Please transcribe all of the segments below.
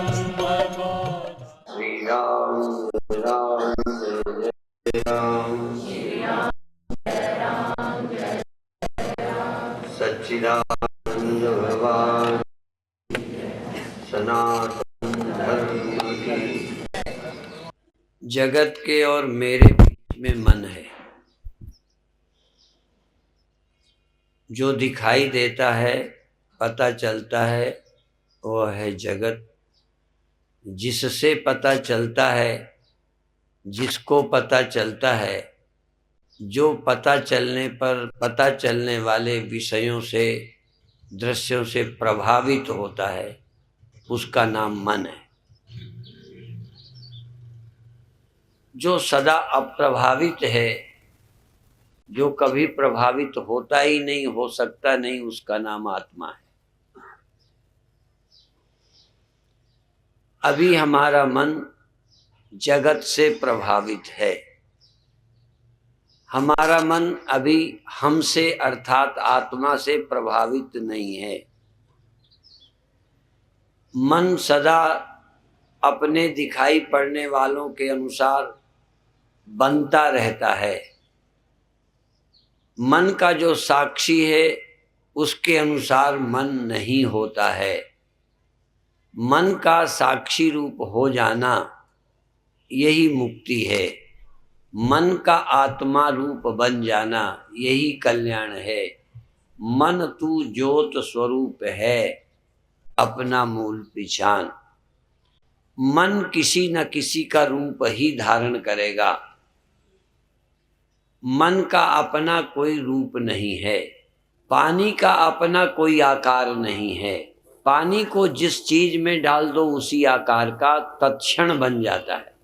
श्री राम जय राम सच्चिदानंद भगवान सनातन धर्म की। जगत के और मेरे बीच में मन है। जो दिखाई देता है, पता चलता है, वो है जगत। जिससे पता चलता है, जिसको पता चलता है, जो पता चलने पर पता चलने वाले विषयों से, दृश्यों से प्रभावित होता है, उसका नाम मन है। जो सदा अप्रभावित है, जो कभी प्रभावित होता ही नहीं, हो सकता नहीं, उसका नाम आत्मा है। अभी हमारा मन जगत से प्रभावित है। हमारा मन अभी हमसे अर्थात आत्मा से प्रभावित नहीं है। मन सदा अपने दिखाई पड़ने वालों के अनुसार बनता रहता है। मन का जो साक्षी है, उसके अनुसार मन नहीं होता है। मन का साक्षी रूप हो जाना, यही मुक्ति है। मन का आत्मा रूप बन जाना, यही कल्याण है। मन तू ज्योत स्वरूप है, अपना मूल पहचान। मन किसी न किसी का रूप ही धारण करेगा। मन का अपना कोई रूप नहीं है। पानी का अपना कोई आकार नहीं है। पानी को जिस चीज में डाल दो, उसी आकार का तत्क्षण बन जाता है।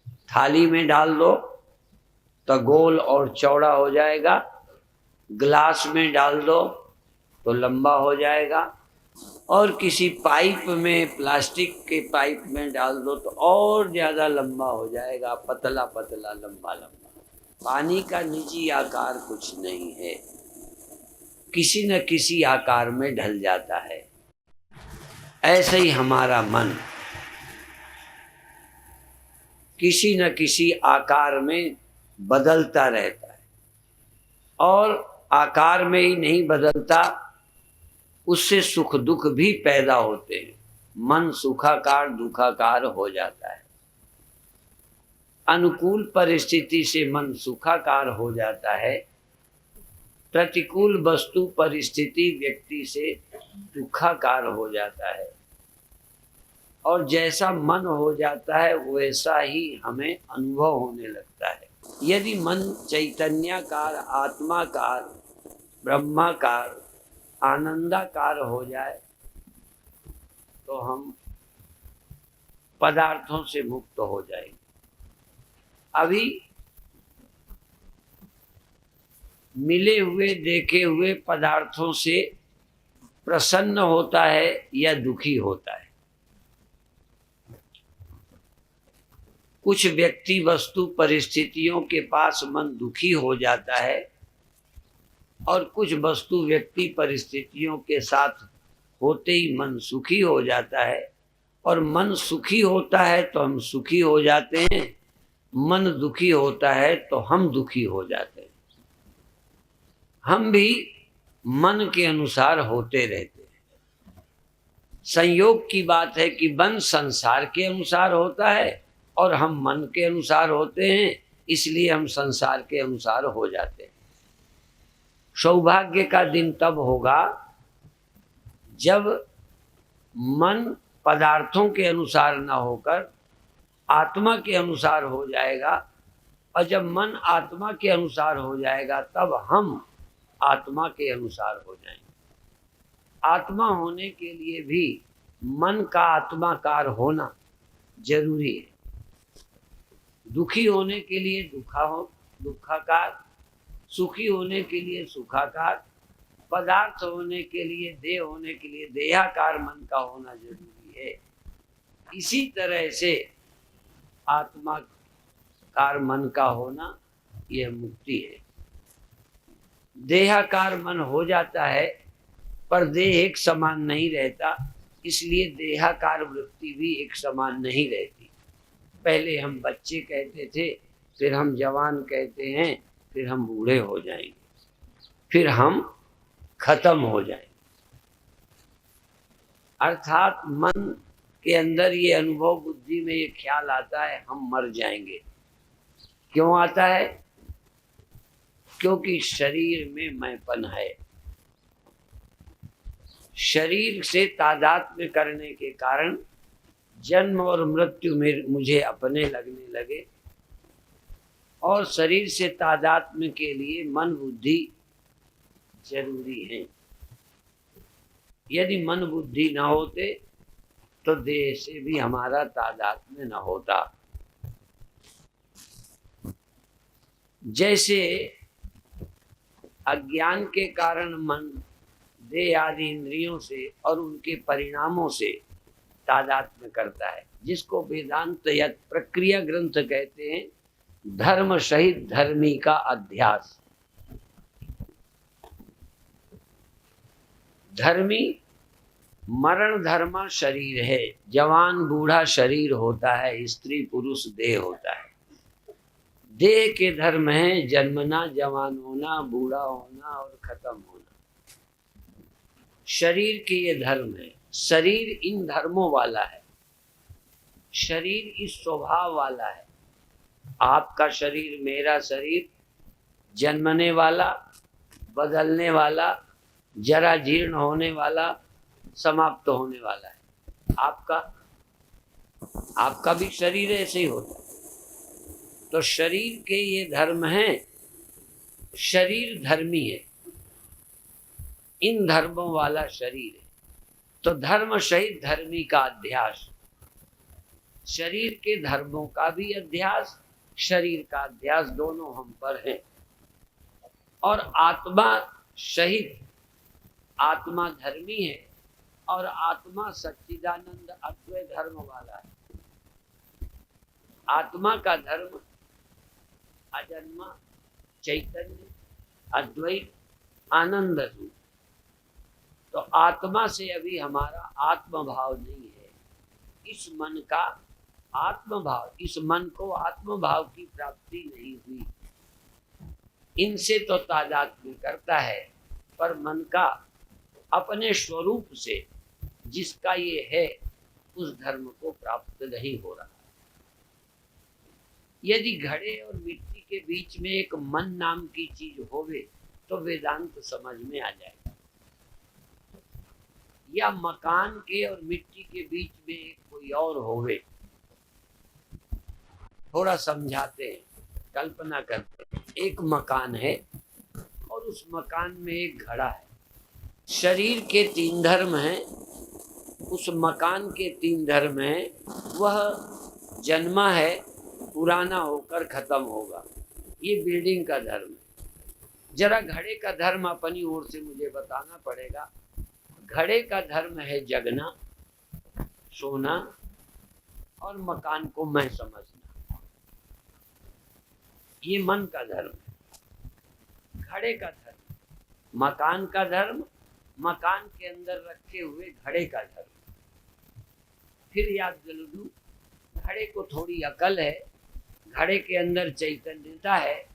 थाली में डाल दो तो गोल और चौड़ा हो जाएगा। गिलास में डाल दो तो लंबा हो जाएगा। और किसी पाइप में, प्लास्टिक के पाइप में डाल दो तो और ज्यादा लंबा हो जाएगा, पतला पतला, लंबा लंबा। पानी का निजी आकार कुछ नहीं है, किसी न किसी आकार में ढल जाता है। ऐसे ही हमारा मन किसी न किसी आकार में बदलता रहता है। और आकार में ही नहीं बदलता, उससे सुख दुख भी पैदा होते हैं। मन सुखाकार दुखाकार हो जाता है। अनुकूल परिस्थिति से मन सुखाकार हो जाता है। प्रतिकूल वस्तु परिस्थिति व्यक्ति से दुखाकार हो जाता है। और जैसा मन हो जाता है, वैसा ही हमें अनुभव होने लगता है। यदि मन चैतन्यकार, आत्माकार, ब्रह्माकार, आनंदाकार हो जाए, तो हम पदार्थों से मुक्त हो जाएंगे। अभी मिले हुए, देखे हुए पदार्थों से प्रसन्न होता है या दुखी होता है। कुछ व्यक्ति, वस्तु, परिस्थितियों के पास मन दुखी हो जाता है, और कुछ वस्तु, व्यक्ति, परिस्थितियों के साथ होते ही मन सुखी हो जाता है। और मन सुखी होता है तो हम सुखी हो जाते हैं, मन दुखी होता है तो हम दुखी हो जाते हैं। हम भी मन के अनुसार होते रहते हैं। संयोग की बात है कि मन संसार के अनुसार होता है और हम मन के अनुसार होते हैं, इसलिए हम संसार के अनुसार हो जाते हैं। सौभाग्य का दिन तब होगा जब मन पदार्थों के अनुसार न होकर आत्मा के अनुसार हो जाएगा। और जब मन आत्मा के अनुसार हो जाएगा, तब हम आत्मा के अनुसार हो जाएंगे। आत्मा होने के लिए भी मन का आत्माकार होना जरूरी है। दुखी होने के लिए दुखाकार, सुखी होने के लिए सुखाकार, पदार्थ होने के लिए, देह होने के लिए देहाकार मन का होना जरूरी है। इसी तरह से आत्माकार मन का होना, यह मुक्ति है। देहाकार मन हो जाता है, पर देह एक समान नहीं रहता। इसलिए देहाकार वृत्ति भी एक समान नहीं रहती। पहले हम बच्चे कहते थे, फिर हम जवान कहते हैं, फिर हम बूढ़े हो जाएंगे, फिर हम खत्म हो जाएंगे। अर्थात मन के अंदर ये अनुभव, बुद्धि में ये ख्याल आता है हम मर जाएंगे। क्यों आता है? क्योंकि शरीर में मैंपन है। शरीर से तादात्म्य करने के कारण जन्म और मृत्यु में मुझे अपने लगने लगे, और शरीर से तादात्म्य के लिए मन बुद्धि जरूरी है। यदि मन बुद्धि न होते तो देह से भी हमारा तादात्म्य न होता। जैसे अज्ञान के कारण मन देह आदि इंद्रियों से और उनके परिणामों से तादात्म्य करता है, जिसको वेदांत या प्रक्रिया ग्रंथ कहते हैं, धर्म सहित धर्मी का अध्यास। धर्मी मरण धर्मा शरीर है, जवान बूढ़ा शरीर होता है, स्त्री पुरुष देह होता है। देह के धर्म है जन्मना, जवान होना, बूढ़ा होना और खत्म होना। शरीर के ये धर्म है। शरीर इन धर्मों वाला है, शरीर इस स्वभाव वाला है। आपका शरीर, मेरा शरीर जन्मने वाला, बदलने वाला, जरा जीर्ण होने वाला, समाप्त होने वाला है। आपका भी शरीर ऐसे ही होता है। तो शरीर के ये धर्म हैं, शरीर धर्मी है, इन धर्मों वाला शरीर है। तो धर्म सहित धर्मी का अध्यास, शरीर के धर्मों का भी अध्यास, शरीर का अध्यास दोनों हम पर है। और आत्मा सहित, आत्मा धर्मी है और आत्मा सच्चिदानंद अद्वैत धर्म वाला है। आत्मा का धर्म अजन्मा, चैतन्य, अद्वैत, आनंद रूप। तो आत्मा से अभी हमारा आत्मभाव नहीं है। इस मन का आत्मभाव, इस मन को आत्मभाव की प्राप्ति नहीं हुई। इनसे तो तादात्म्य करता है, पर मन का अपने स्वरूप से जिसका ये है उस धर्म को प्राप्त नहीं हो रहा। यदि घड़े और मिट्टी के बीच में एक मन नाम की चीज होवे तो वेदांत समझ में आ जाएगा। या मकान के और मिट्टी के बीच में एक कोई और होवे, थोड़ा समझाते हैं, कल्पना करते हैं। एक मकान है और उस मकान में एक घड़ा है। शरीर के 3 धर्म हैं, उस मकान के 3 धर्म हैं। वह जन्मा है, पुराना होकर खत्म होगा, ये बिल्डिंग का धर्म है। जरा घड़े का धर्म अपनी ओर से मुझे बताना पड़ेगा। घड़े का धर्म है जगना, सोना और मकान को मैं समझना, ये मन का धर्म है। घड़े का धर्म, मकान का धर्म, मकान के अंदर रखे हुए घड़े का धर्म। फिर याद दिला दूं, घड़े को थोड़ी अकल है, घड़े के अंदर चैतन्यता है,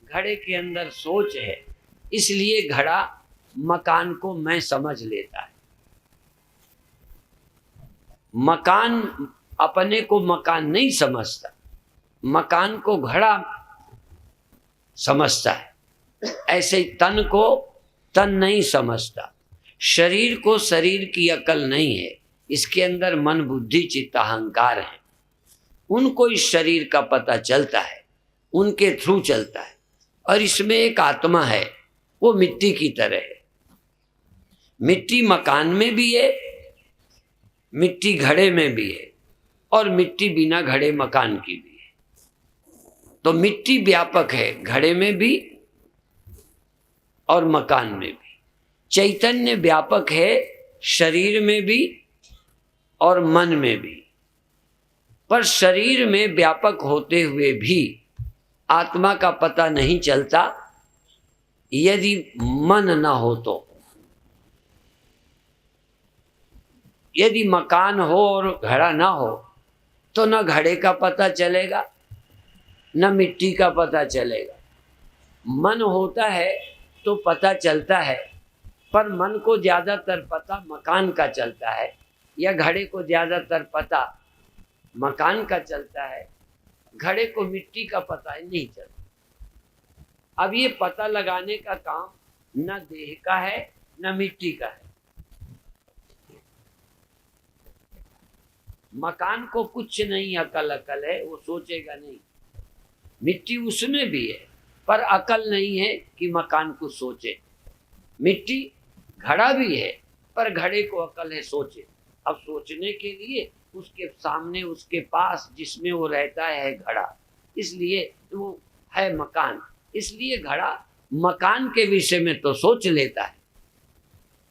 घड़े के अंदर सोच है, इसलिए घड़ा मकान को मैं समझ लेता है। मकान अपने को मकान नहीं समझता, मकान को घड़ा समझता है। ऐसे ही तन को तन नहीं समझता, शरीर को शरीर की अकल नहीं है। इसके अंदर मन बुद्धि चित्त अहंकार है, उनको इस शरीर का पता चलता है, उनके थ्रू चलता है। और इसमें एक आत्मा है, वो मिट्टी की तरह है। मिट्टी मकान में भी है, मिट्टी घड़े में भी है, और मिट्टी बिना घड़े मकान की भी है। तो मिट्टी व्यापक है, घड़े में भी और मकान में भी। चैतन्य व्यापक है, शरीर में भी और मन में भी। पर शरीर में व्यापक होते हुए भी आत्मा का पता नहीं चलता यदि मन न हो तो। यदि मकान हो और घड़ा ना हो तो न घड़े का पता चलेगा न मिट्टी का पता चलेगा। मन होता है तो पता चलता है, पर मन को ज़्यादातर पता मकान का चलता है या घड़े को ज़्यादातर पता मकान का चलता है, घड़े को मिट्टी का पता नहीं चलता। अब ये पता लगाने का काम न देह का है न मिट्टी का है। मकान को कुछ नहीं अकल है, वो सोचेगा नहीं। मिट्टी उसमें भी है पर अकल नहीं है कि मकान को सोचे। मिट्टी घड़ा भी है पर घड़े को अकल है सोचे। अब सोचने के लिए उसके सामने उसके पास जिसमें वो रहता है घड़ा, इसलिए वो है मकान। इसलिए घड़ा मकान के विषय में तो सोच लेता है,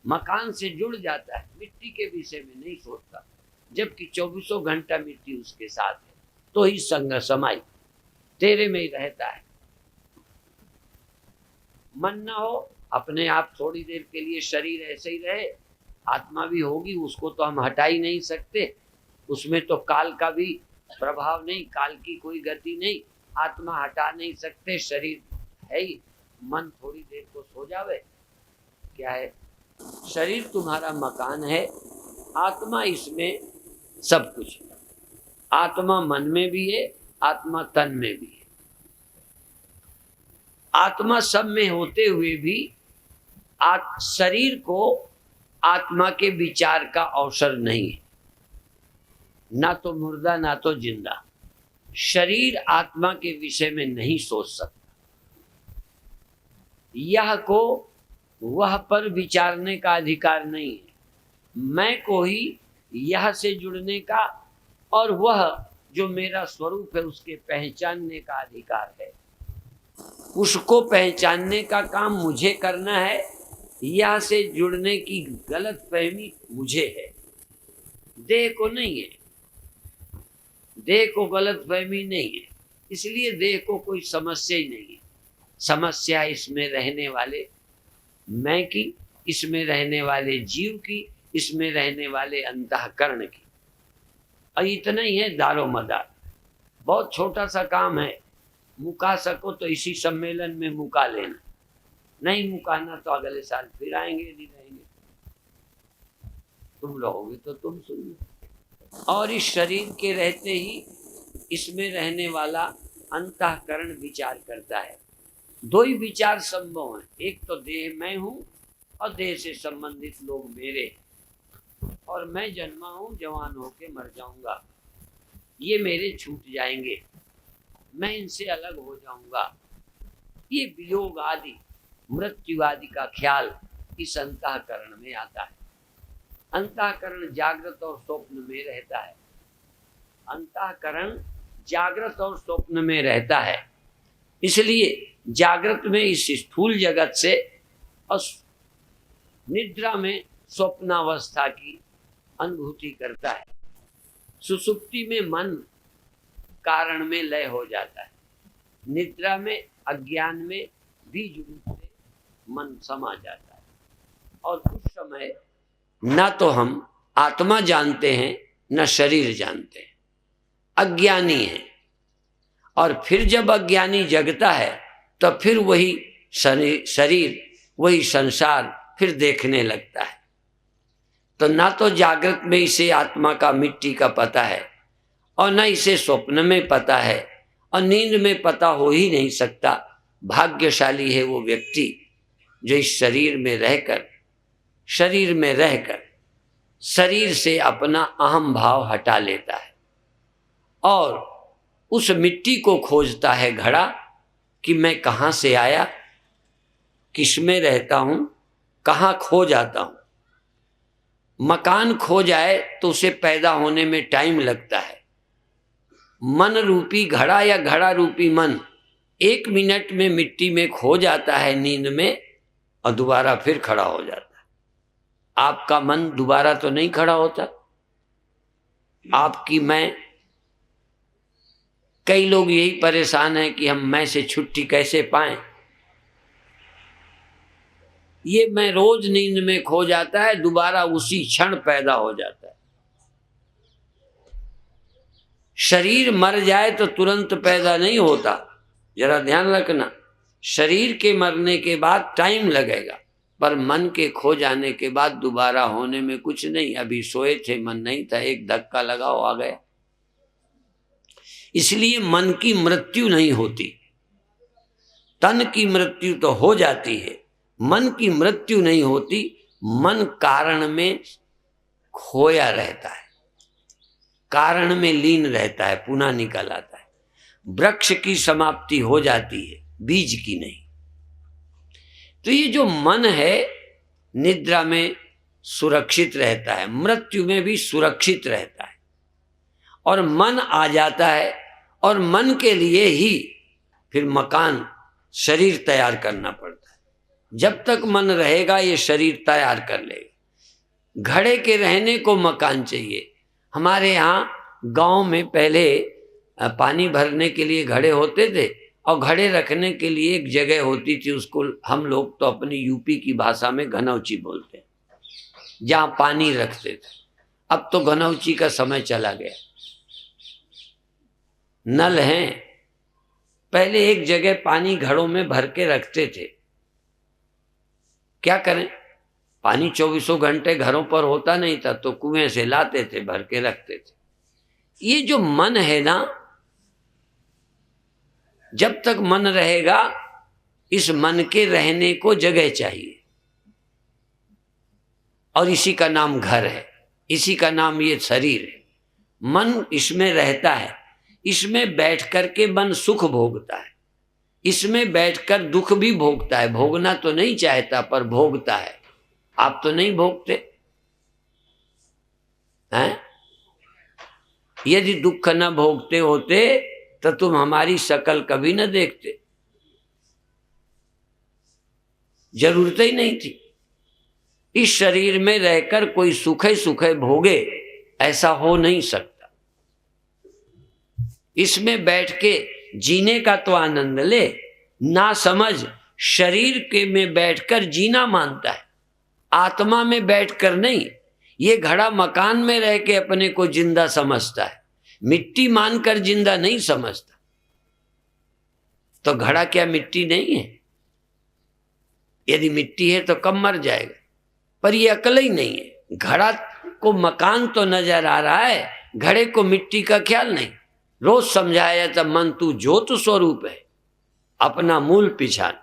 मकान से जुड़ जाता है, मिट्टी के विषय में नहीं सोचता। जबकि 24 घंटा मिट्टी उसके साथ है तो ही संग समाई तेरे में ही रहता है। मन ना हो अपने आप थोड़ी देर के लिए शरीर ऐसे ही रहे, आत्मा भी होगी, उसको तो हम हटा ही नहीं सकते। उसमें तो काल का भी प्रभाव नहीं, काल की कोई गति नहीं, आत्मा हटा नहीं सकते, शरीर है ही। मन थोड़ी देर को सो जावे, क्या है, शरीर तुम्हारा मकान है, आत्मा इसमें सब कुछ। आत्मा मन में भी है, आत्मा तन में भी है। आत्मा सब में होते हुए भी शरीर को आत्मा के विचार का अवसर नहीं है। ना तो मुर्दा ना तो जिंदा, शरीर आत्मा के विषय में नहीं सोच सकता। यह को वह पर विचारने का अधिकार नहीं है। मैं को ही यह से जुड़ने का और वह जो मेरा स्वरूप है उसके पहचानने का अधिकार है। उसको पहचानने का काम मुझे करना है, यह से जुड़ने की गलत फहमी मुझे है, देह को नहीं है। देह को गलत फहमी नहीं है, इसलिए देह को कोई समस्या ही नहीं है। समस्या इसमें रहने वाले मैं की, इसमें रहने वाले जीव की, इसमें रहने वाले अंतःकरण की। और इतना ही है दारो मदार। बहुत छोटा सा काम है, मुका सको तो इसी सम्मेलन में मुका लेना, नहीं मुकाना तो अगले साल फिर आएंगे, नहीं रहेंगे। तुम रहोगे तो तुम सुनो। और इस शरीर के रहते ही इसमें रहने वाला अंतःकरण विचार करता है। दो ही विचार संभव हैं, एक तो देह मैं हूँ और देह से संबंधित लोग मेरे, और मैं जन्मा हूँ, जवान होके मर जाऊंगा, ये मेरे छूट जाएंगे, मैं इनसे अलग हो जाऊंगा। ये वियोग आदि मृत्यु आदि का ख्याल इस अंतःकरण में आता है। अंतःकरण जागृत और स्वप्न में रहता है। अंतःकरण जागृत और स्वप्न में रहता है, इसलिए जागृत में इस स्थूल जगत से और निद्रा में स्वप्नावस्था की अनुभूति करता है। सुसुप्ति में मन कारण में लय हो जाता है, निद्रा में अज्ञान में बीज रूप से मन समा जाता है। और उस समय न तो हम आत्मा जानते हैं न शरीर जानते हैं, अज्ञानी है। और फिर जब अज्ञानी जगता है तो फिर वही शरीर वही संसार फिर देखने लगता है। तो ना तो जागृत में इसे आत्मा का मिट्टी का पता है और न इसे स्वप्न में पता है, और नींद में पता हो ही नहीं सकता। भाग्यशाली है वो व्यक्ति जो इस शरीर में रहकर शरीर से अपना अहम भाव हटा लेता है और उस मिट्टी को खोजता है घड़ा कि मैं कहाँ से आया, किस में रहता हूँ, कहाँ खो जाता हूँ। मकान खो जाए तो उसे पैदा होने में टाइम लगता है। मन रूपी घड़ा या घड़ा रूपी मन 1 मिनट में मिट्टी में खो जाता है नींद में और दोबारा फिर खड़ा हो जाता है। आपका मन दोबारा तो नहीं खड़ा होता, आपकी मैं। कई लोग यही परेशान हैं कि हम मैं से छुट्टी कैसे पाएं। ये मैं रोज नींद में खो जाता है, दोबारा उसी क्षण पैदा हो जाता है। शरीर मर जाए तो तुरंत पैदा नहीं होता, जरा ध्यान रखना। शरीर के मरने के बाद टाइम लगेगा, पर मन के खो जाने के बाद दोबारा होने में कुछ नहीं। अभी सोए थे, मन नहीं था, एक धक्का लगाओ आ गया। इसलिए मन की मृत्यु नहीं होती। तन की मृत्यु तो हो जाती है, मन की मृत्यु नहीं होती। मन कारण में खोया रहता है, कारण में लीन रहता है, पुनः निकल आता है। वृक्ष की समाप्ति हो जाती है, बीज की नहीं। तो ये जो मन है, निद्रा में सुरक्षित रहता है, मृत्यु में भी सुरक्षित रहता है। और मन आ जाता है, और मन के लिए ही फिर मकान, शरीर तैयार करना पड़ता है। जब तक मन रहेगा ये शरीर तैयार कर लेगा। घड़े के रहने को मकान चाहिए। हमारे यहाँ गांव में पहले पानी भरने के लिए घड़े होते थे, और घड़े रखने के लिए एक जगह होती थी, उसको हम लोग तो अपनी यूपी की भाषा में घनौची बोलते हैं, जहाँ पानी रखते थे। अब तो घनौची का समय चला गया, नल हैं। पहले एक जगह पानी घड़ों में भर के रखते थे। क्या करें, पानी 24 घंटे घरों पर होता नहीं था, तो कुएं से लाते थे, भर के रखते थे। ये जो मन है ना, जब तक मन रहेगा, इस मन के रहने को जगह चाहिए, और इसी का नाम घर है, इसी का नाम ये शरीर है। मन इसमें रहता है, इसमें बैठ कर के मन सुख भोगता है, इसमें बैठकर दुख भी भोगता है। भोगना तो नहीं चाहता, पर भोगता है। आप तो नहीं भोगते हैं? यदि दुख न भोगते होते तो तुम हमारी शक्ल कभी न देखते, जरूरत ही नहीं थी। इस शरीर में रहकर कोई सुखे सुखे भोगे, ऐसा हो नहीं सकता। इसमें बैठ के जीने का तो आनंद ले। ना समझ शरीर के में बैठकर जीना मानता है, आत्मा में बैठकर नहीं। ये घड़ा मकान में रह के अपने को जिंदा समझता है, मिट्टी मानकर जिंदा नहीं समझता। तो घड़ा क्या मिट्टी नहीं है? यदि मिट्टी है तो कब मर जाएगा, पर ये अकल ही नहीं है। घड़ा को मकान तो नजर आ रहा है, घड़े को मिट्टी का ख्याल नहीं। रोज समझाया जाता, मन तू ज्योत स्वरूप है, अपना मूल पिछान।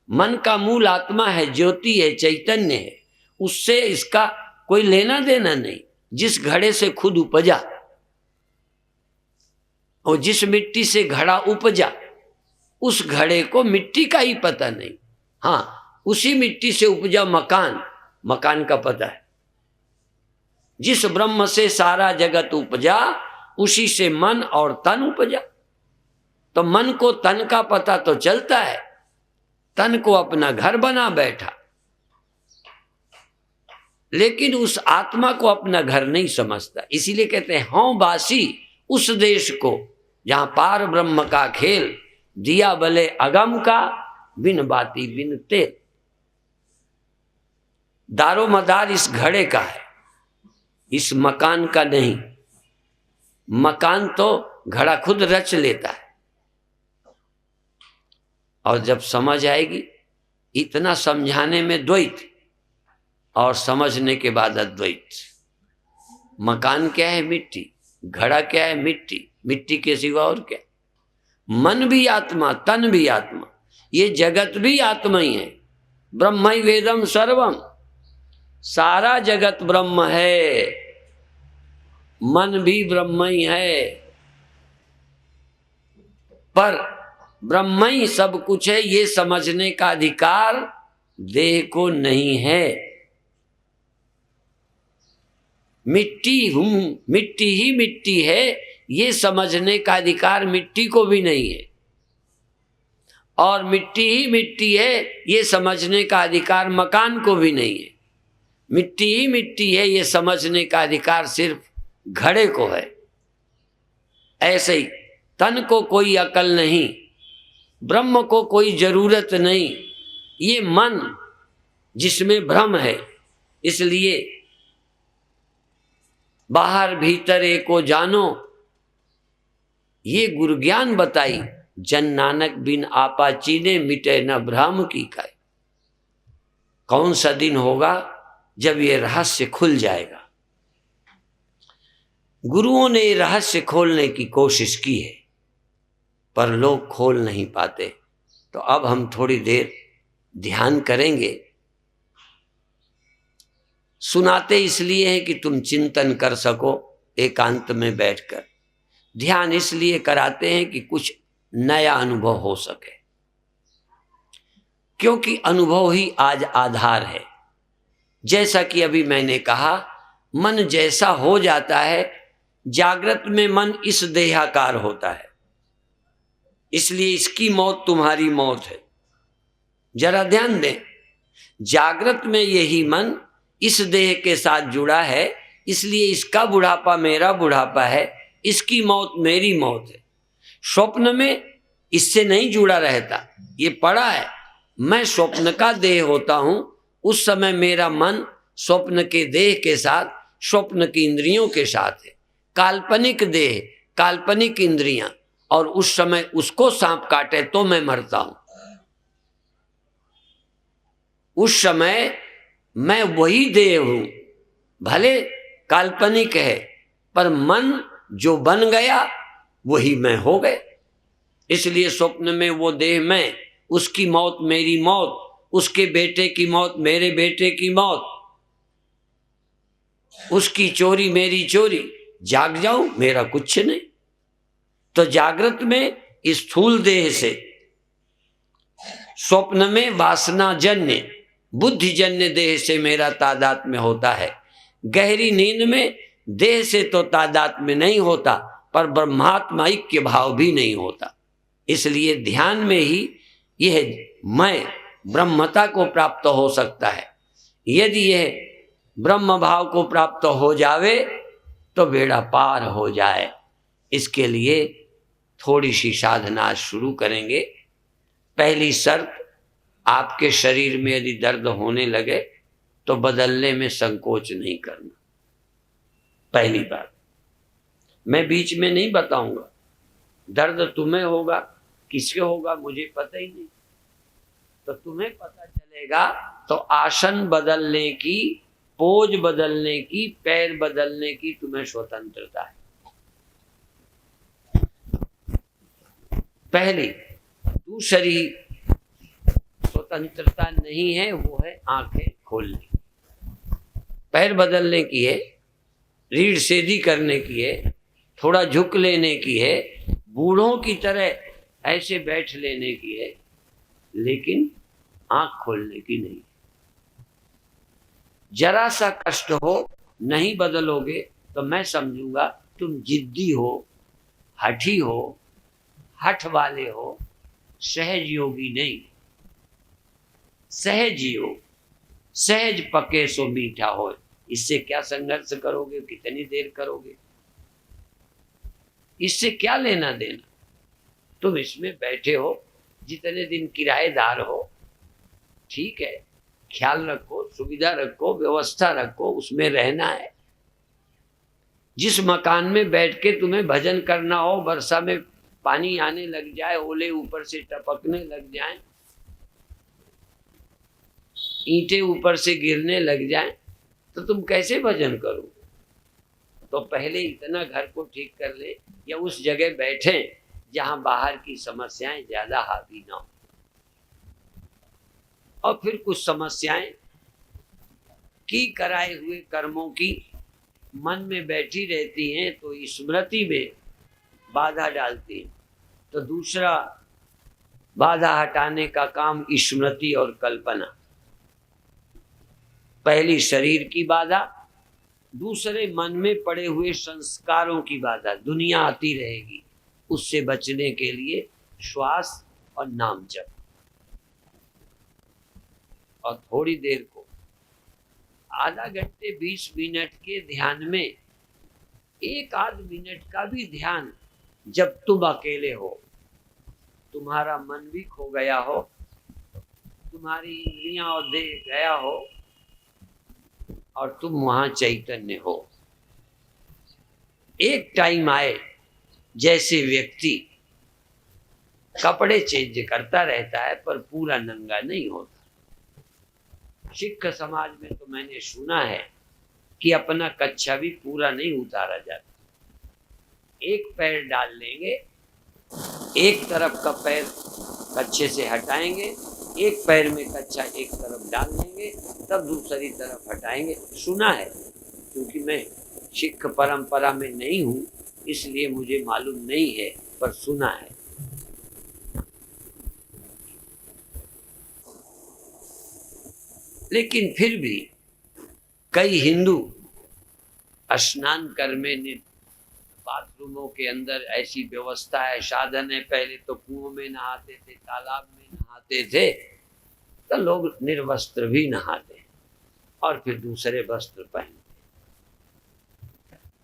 मन का मूल आत्मा है, ज्योति है, चैतन्य है, उससे इसका कोई लेना देना नहीं। जिस घड़े से खुद उपजा और जिस मिट्टी से घड़ा उपजा, उस घड़े को मिट्टी का ही पता नहीं। हाँ, उसी मिट्टी से उपजा मकान, मकान का पता है। जिस ब्रह्म से सारा जगत उपजा, उसी से मन और तन उपजा। तो मन को तन का पता तो चलता है, तन को अपना घर बना बैठा, लेकिन उस आत्मा को अपना घर नहीं समझता। इसीलिए कहते हैं हौं बासी उस देश को, जहां पार ब्रह्म का खेल, दिया भले अगम का, बिन बाती बिन तेल। दारो मदार इस घड़े का है, इस मकान का नहीं। मकान तो घड़ा खुद रच लेता है। और जब समझ आएगी, इतना समझाने में द्वैत और समझने के बाद अद्वैत। मकान क्या है? मिट्टी। घड़ा क्या है? मिट्टी। मिट्टी के सिवा और क्या? मन भी आत्मा, तन भी आत्मा, ये जगत भी आत्मा ही है। ब्रह्म ही वेदम सर्वम, सारा जगत ब्रह्म है, मन भी ब्रह्म ही है। पर ब्रह्म ही सब कुछ है, ये समझने का अधिकार देह को नहीं है। मिट्टी हूं, मिट्टी ही मिट्टी है, ये समझने का अधिकार मिट्टी को भी नहीं है। और मिट्टी ही मिट्टी है, ये समझने का अधिकार मकान को भी नहीं है। मिट्टी ही मिट्टी है, ये समझने का अधिकार सिर्फ घड़े को है। ऐसे ही तन को कोई अकल नहीं, ब्रह्म को कोई जरूरत नहीं। ये मन जिसमें भ्रम है। इसलिए बाहर भीतर एको जानो, ये गुरु ज्ञान बताई। जन नानक बिन आपा चीने, मिटे न भ्रम की काय। कौन सा दिन होगा जब ये रहस्य खुल जाएगा। गुरुओं ने रहस्य खोलने की कोशिश की है, पर लोग खोल नहीं पाते। तो अब हम थोड़ी देर ध्यान करेंगे। सुनाते इसलिए हैं कि तुम चिंतन कर सको एकांत में बैठकर। ध्यान इसलिए कराते हैं कि कुछ नया अनुभव हो सके, क्योंकि अनुभव ही आज आधार है। जैसा कि अभी मैंने कहा, मन जैसा हो जाता है, जागृत में मन इस देहाकार होता है, इसलिए इसकी मौत तुम्हारी मौत है। जरा ध्यान दें, जागृत में यही मन इस देह के साथ जुड़ा है, इसलिए इसका बुढ़ापा मेरा बुढ़ापा है, इसकी मौत मेरी मौत है। स्वप्न में इससे नहीं जुड़ा रहता, ये पड़ा है। मैं स्वप्न का देह होता हूं, उस समय मेरा मन स्वप्न के देह के साथ, स्वप्न की इंद्रियों के साथ है। काल्पनिक देह, काल्पनिक इंद्रियां, और उस समय उसको सांप काटे तो मैं मरता हूं। उस समय मैं वही देह हूं, भले काल्पनिक है, पर मन जो बन गया वही मैं हो गए। इसलिए स्वप्न में वो देह मैं, उसकी मौत मेरी मौत, उसके बेटे की मौत मेरे बेटे की मौत, उसकी चोरी मेरी चोरी। जाग जाऊं मेरा कुछ नहीं। तो जागृत में स्थूल देह से, स्वप्न में वासना जन्य बुद्धिजन्य देह से मेरा तादात्म्य होता है। गहरी नींद में देह से तो तादात्म्य नहीं होता, पर ब्रह्मात्मा ऐक्य भाव भी नहीं होता। इसलिए ध्यान में ही यह मैं ब्रह्मता को प्राप्त हो सकता है। यदि यह ब्रह्म भाव को प्राप्त हो जावे तो बेड़ा पार हो जाए। इसके लिए थोड़ी सी साधना शुरू करेंगे। पहली शर्त, आपके शरीर में यदि दर्द होने लगे तो बदलने में संकोच नहीं करना। पहली बात, मैं बीच में नहीं बताऊंगा। दर्द तुम्हें होगा, किसके होगा मुझे पता ही नहीं, तो तुम्हें पता चलेगा तो आसन बदलने की, पोज बदलने की, पैर बदलने की तुम्हें स्वतंत्रता है। पहली। दूसरी स्वतंत्रता नहीं है, वो है आंखें खोलने, पैर बदलने की है, रीढ़ सीधी करने की है, थोड़ा झुक लेने की है, बूढ़ों की तरह ऐसे बैठ लेने की है, लेकिन आंख खोलने की नहीं। जरा सा कष्ट हो, नहीं बदलोगे तो मैं समझूंगा तुम जिद्दी हो, हठी हो, हठ वाले हो, सहज योगी नहीं। सहज योग, सहज पके सो मीठा हो। इससे क्या संघर्ष करोगे, कितनी देर करोगे, इससे क्या लेना देना। तुम इसमें बैठे हो, जितने दिन किराएदार हो, ठीक है, ख्याल रखो, सुविधा रखो, व्यवस्था रखो, उसमें रहना है। जिस मकान में बैठ के तुम्हें भजन करना हो, वर्षा में पानी आने लग जाए, ओले ऊपर से टपकने लग जाएं, ईंटें ऊपर से गिरने लग जाएं, तो तुम कैसे भजन करोगे। तो पहले इतना घर को ठीक कर ले, या उस जगह बैठे जहां बाहर की समस्याएं ज्यादा हावी ना हो। और फिर कुछ समस्याएं की कराए हुए कर्मों की मन में बैठी रहती हैं, तो स्मृति में बाधा डालती हैं। तो दूसरा बाधा हटाने का काम स्मृति और कल्पना। पहली शरीर की बाधा, दूसरे मन में पड़े हुए संस्कारों की बाधा। दुनिया आती रहेगी, उससे बचने के लिए श्वास और नाम जप। और थोड़ी देर को आधा घंटे 20 मिनट के ध्यान में एक आध मिनट का भी ध्यान, जब तुम अकेले हो, तुम्हारा मन भी खो गया हो, तुम्हारी इंद्रियां और देह गया हो और तुम वहां चैतन्य हो। एक टाइम आए जैसे व्यक्ति कपड़े चेंज करता रहता है पर पूरा नंगा नहीं होता। सिख समाज में तो मैंने सुना है कि अपना कच्छा भी पूरा नहीं उतारा जाता। एक पैर डाल लेंगे, एक तरफ का पैर कच्छे से हटाएंगे, एक पैर में कच्छा एक तरफ डाल लेंगे, तब दूसरी तरफ हटाएंगे। सुना है, क्योंकि मैं सिख परंपरा में नहीं हूँ इसलिए मुझे मालूम नहीं है, पर सुना है। लेकिन फिर भी कई हिंदू स्नान करने ने बाथरूमों के अंदर ऐसी व्यवस्था है, साधन है। पहले तो कुओं में नहाते थे, तालाब में नहाते थे, तो लोग निर्वस्त्र भी नहाते और फिर दूसरे वस्त्र पहनते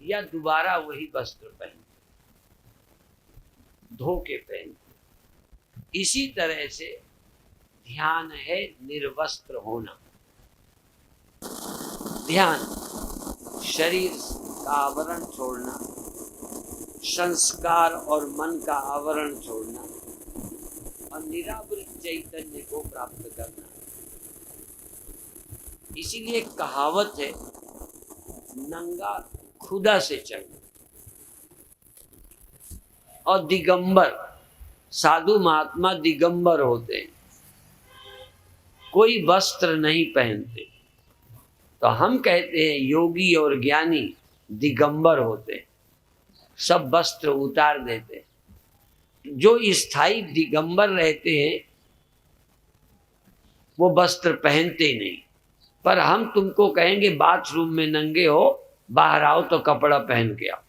या दोबारा वही वस्त्र पहनते, धो के पहनते। इसी तरह से ध्यान है निर्वस्त्र होना। ध्यान शरीर का आवरण छोड़ना, संस्कार और मन का आवरण छोड़ना और निरावृत चैतन्य को प्राप्त करना। इसीलिए कहावत है, नंगा खुदा से चढ़ना। और दिगंबर साधु महात्मा दिगंबर होते हैं, कोई वस्त्र नहीं पहनते। तो हम कहते हैं योगी और ज्ञानी दिगंबर होते हैं, सब वस्त्र उतार देते हैं। जो स्थायी दिगंबर रहते हैं वो वस्त्र पहनते नहीं। पर हम तुमको कहेंगे बाथरूम में नंगे हो, बाहर आओ तो कपड़ा पहन के आओ।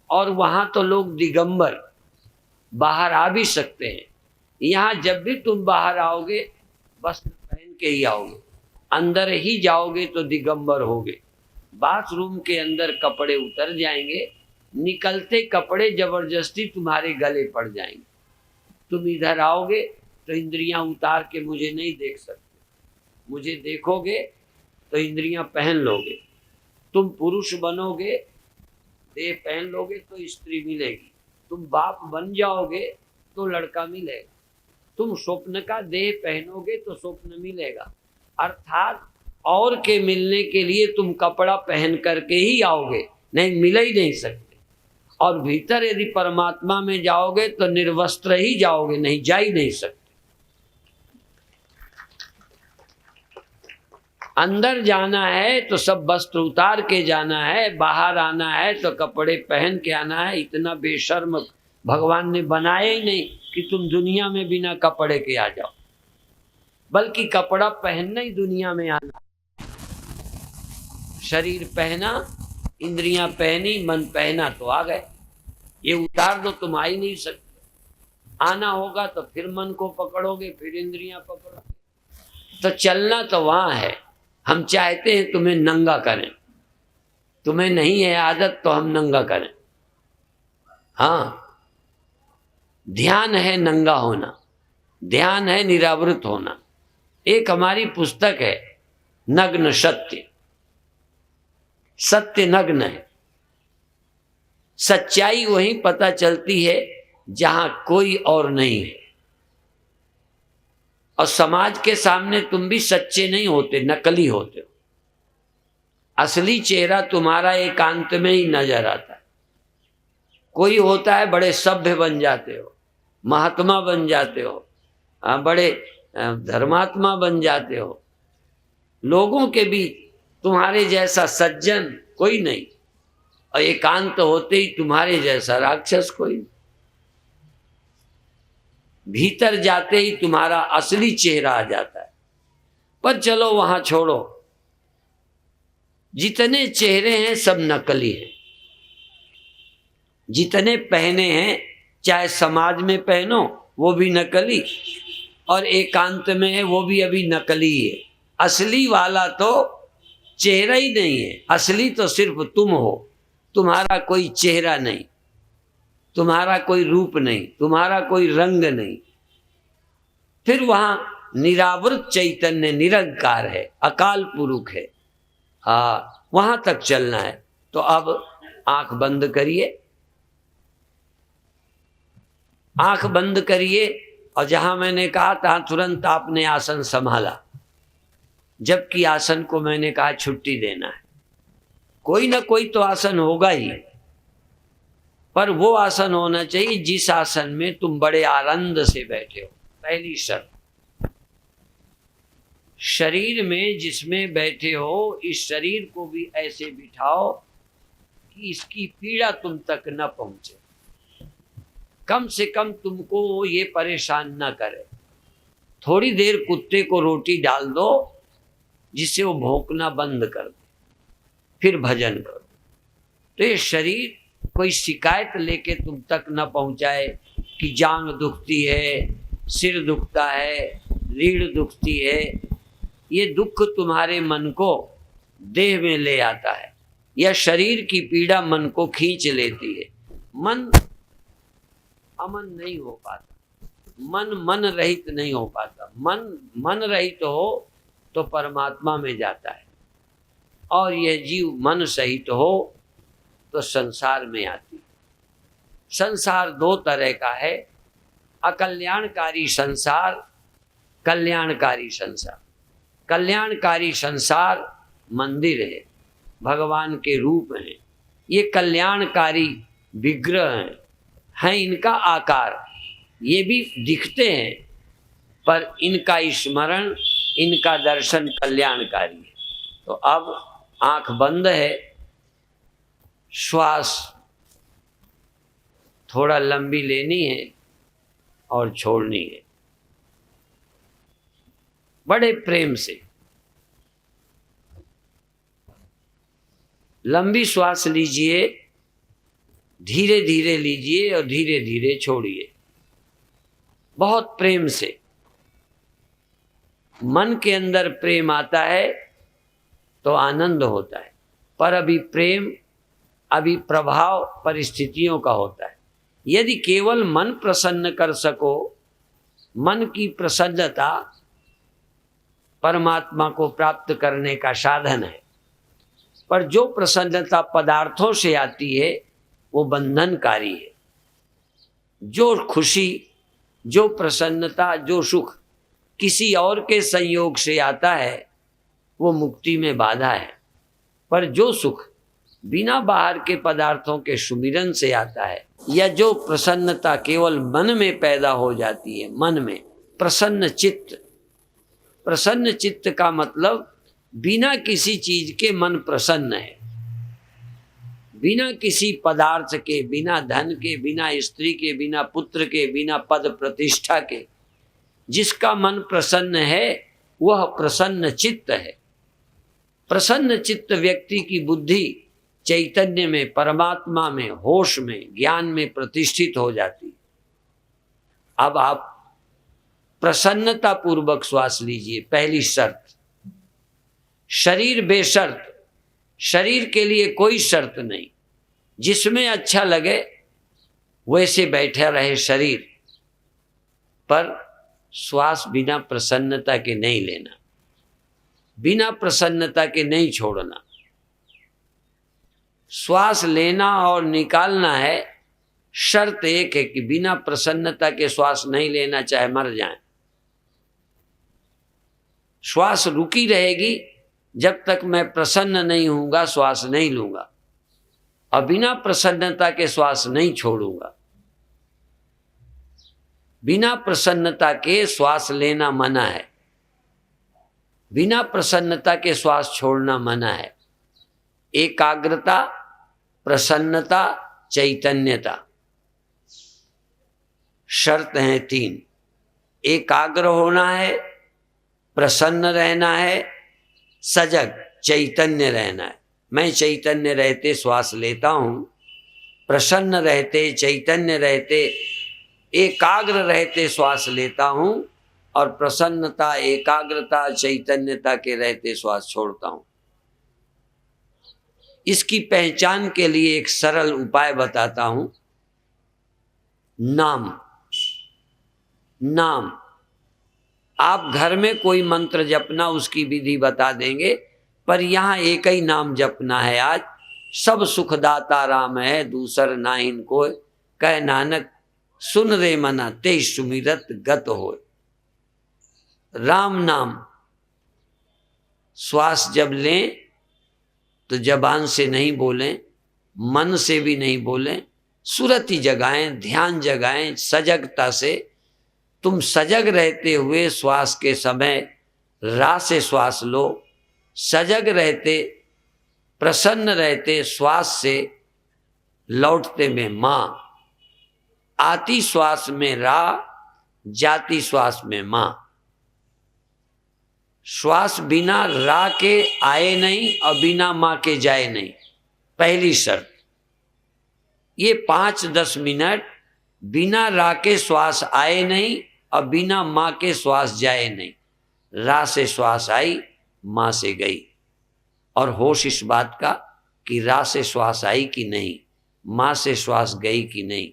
और वहां तो लोग दिगंबर बाहर आ भी सकते हैं। यहाँ जब भी तुम बाहर आओगे वस्त्र पहन के ही आओगे, अंदर ही जाओगे तो दिगंबर होगे। बाथरूम के अंदर कपड़े उतर जाएंगे, निकलते कपड़े जबरदस्ती तुम्हारे गले पड़ जाएंगे। तुम इधर आओगे तो इंद्रियां उतार के मुझे नहीं देख सकते, मुझे देखोगे तो इंद्रियां पहन लोगे। तुम पुरुष बनोगे, देह पहन लोगे तो स्त्री मिलेगी। तुम बाप बन जाओगे तो लड़का मिलेगा। तुम स्वप्न का देह पहनोगे तो स्वप्न मिलेगा। अर्थात और के मिलने के लिए तुम कपड़ा पहन करके ही आओगे, नहीं मिल ही नहीं सकते। और भीतर यदि परमात्मा में जाओगे तो निर्वस्त्र ही जाओगे, नहीं जा ही नहीं सकते। अंदर जाना है तो सब वस्त्र उतार के जाना है, बाहर आना है तो कपड़े पहन के आना है। इतना बेशर्म भगवान ने बनाया ही नहीं कि तुम दुनिया में बिना कपड़े के आ जाओ, बल्कि कपड़ा पहनना ही दुनिया में आना। शरीर पहना, इंद्रियां पहनी, मन पहना तो आ गए। ये उतार दो तुम आ ही नहीं सकते। आना होगा तो फिर मन को पकड़ोगे, फिर इंद्रियां पकड़ोगे। तो चलना तो वहां है। हम चाहते हैं तुम्हें नंगा करें, तुम्हें नहीं है आदत तो हम नंगा करें। हाँ, ध्यान है नंगा होना, ध्यान है निरावृत होना। एक हमारी पुस्तक है नग्न सत्य, सत्य नग्न है। सच्चाई वहीं पता चलती है जहां कोई और नहीं है। और समाज के सामने तुम भी सच्चे नहीं होते, नकली होते हो। असली चेहरा तुम्हारा एकांत में ही नजर आता है। कोई होता है बड़े सभ्य बन जाते हो, महात्मा बन जाते हो, बड़े धर्मात्मा बन जाते हो। लोगों के बीच तुम्हारे जैसा सज्जन कोई नहीं, और एकांत होते ही तुम्हारे जैसा राक्षस कोई। भीतर जाते ही तुम्हारा असली चेहरा आ जाता है। पर चलो वहां छोड़ो, जितने चेहरे हैं सब नकली हैं। जितने पहने हैं, चाहे समाज में पहनो वो भी नकली, और एकांत में है वो भी अभी नकली है। असली वाला तो चेहरा ही नहीं है। असली तो सिर्फ तुम हो, तुम्हारा कोई चेहरा नहीं, तुम्हारा कोई रूप नहीं, तुम्हारा कोई रंग नहीं। फिर वहां निरावृत चैतन्य निरंकार है, अकाल पुरुष है। हाँ, वहां तक चलना है। तो अब आंख बंद करिए, आंख बंद करिए, और जहां मैंने कहा था तुरंत आपने आसन संभाला, जबकि आसन को मैंने कहा छुट्टी देना है। कोई ना कोई तो आसन होगा ही, पर वो आसन होना चाहिए जिस आसन में तुम बड़े आनंद से बैठे हो। पहली शर्त, शरीर में जिसमें बैठे हो, इस शरीर को भी ऐसे बिठाओ कि इसकी पीड़ा तुम तक न पहुंचे, कम से कम तुमको ये परेशान न करे। थोड़ी देर कुत्ते को रोटी डाल दो जिससे वो भौंकना बंद कर दे, फिर भजन करो। तो ये शरीर कोई शिकायत लेके तुम तक न पहुंचाए कि जांग दुखती है, सिर दुखता है, रीढ़ दुखती है। ये दुख तुम्हारे मन को देह में ले आता है, या शरीर की पीड़ा मन को खींच लेती है। मन अमन नहीं हो पाता, मन रहित नहीं हो पाता। मन रहित हो तो परमात्मा में जाता है, और यह जीव मन सहित हो तो संसार में आती है। संसार दो तरह का है, अकल्याणकारी संसार, कल्याणकारी संसार। कल्याणकारी संसार मंदिर है, भगवान के रूप हैं। ये कल्याणकारी विग्रह हैं इनका आकार, ये भी दिखते हैं, पर इनका स्मरण, इनका दर्शन कल्याणकारी है। तो अब आंख बंद है, श्वास थोड़ा लंबी लेनी है और छोड़नी है, बड़े प्रेम से। लंबी श्वास लीजिए, धीरे धीरे लीजिए और धीरे धीरे छोड़िए, बहुत प्रेम से। मन के अंदर प्रेम आता है तो आनंद होता है, पर अभी प्रभाव परिस्थितियों का होता है। यदि केवल मन प्रसन्न कर सको, मन की प्रसन्नता परमात्मा को प्राप्त करने का साधन है, पर जो प्रसन्नता पदार्थों से आती है वो बंधनकारी है। जो खुशी, जो प्रसन्नता, जो सुख किसी और के संयोग से आता है वो मुक्ति में बाधा है, पर जो सुख बिना बाहर के पदार्थों के सुमिरन से आता है, या जो प्रसन्नता केवल मन में पैदा हो जाती है, मन में प्रसन्न चित्त। प्रसन्न चित्त का मतलब बिना किसी चीज के मन प्रसन्न है, बिना किसी पदार्थ के, बिना धन के, बिना स्त्री के, बिना पुत्र के, बिना पद प्रतिष्ठा के। जिसका मन प्रसन्न है वह प्रसन्न चित्त है। प्रसन्न चित्त व्यक्ति की बुद्धि चैतन्य में, परमात्मा में, होश में, ज्ञान में प्रतिष्ठित हो जाती। अब आप प्रसन्नता पूर्वक श्वास लीजिए। पहली शर्त, शरीर बेशर्त, शरीर के लिए कोई शर्त नहीं, जिसमें अच्छा लगे वैसे बैठा रहे शरीर, पर श्वास बिना प्रसन्नता के नहीं लेना, बिना प्रसन्नता के नहीं छोड़ना। श्वास लेना और निकालना है, शर्त एक है कि बिना प्रसन्नता के श्वास नहीं लेना, चाहे मर जाए। श्वास रुकी रहेगी जब तक मैं प्रसन्न नहीं होऊंगा, श्वास नहीं लूंगा, और बिना प्रसन्नता के श्वास नहीं छोड़ूंगा। बिना प्रसन्नता के श्वास लेना मना है, बिना प्रसन्नता के श्वास छोड़ना मना है। एकाग्रता, प्रसन्नता, चैतन्यता, शर्त हैं तीन। एकाग्र होना है, प्रसन्न रहना है, सजग चैतन्य रहना है। मैं चैतन्य रहते श्वास लेता हूँ, प्रसन्न रहते, चैतन्य रहते, एकाग्र रहते श्वास लेता हूँ, और प्रसन्नता, एकाग्रता, चैतन्यता के रहते श्वास छोड़ता हूँ। इसकी पहचान के लिए एक सरल उपाय बताता हूँ। नाम, नाम आप घर में कोई मंत्र जपना उसकी विधि बता देंगे, पर यहाँ एक ही नाम जपना है आज। सब सुखदाता राम है, दूसर नाहिन कोय, कह नानक सुन रे मना ते सुमिरत गत होय। राम नाम श्वास जब लें तो जबान से नहीं बोलें, मन से भी नहीं बोलें, सुरति जगाएं, ध्यान जगाएं सजगता से। तुम सजग रहते हुए श्वास के समय रा से श्वास लो, सजग रहते प्रसन्न रहते श्वास से लौटते में माँ, आती श्वास में रा, जाती श्वास में माँ। श्वास बिना रा के आए नहीं और बिना माँ के जाए नहीं, पहली शर्त। ये 5-10 मिनट बिना रा के श्वास आए नहीं और बिना माँ के श्वास जाए नहीं। रा से श्वास आई, माँ से गई, और होश इस बात का कि रा से श्वास आई कि नहीं, माँ से श्वास गई कि नहीं,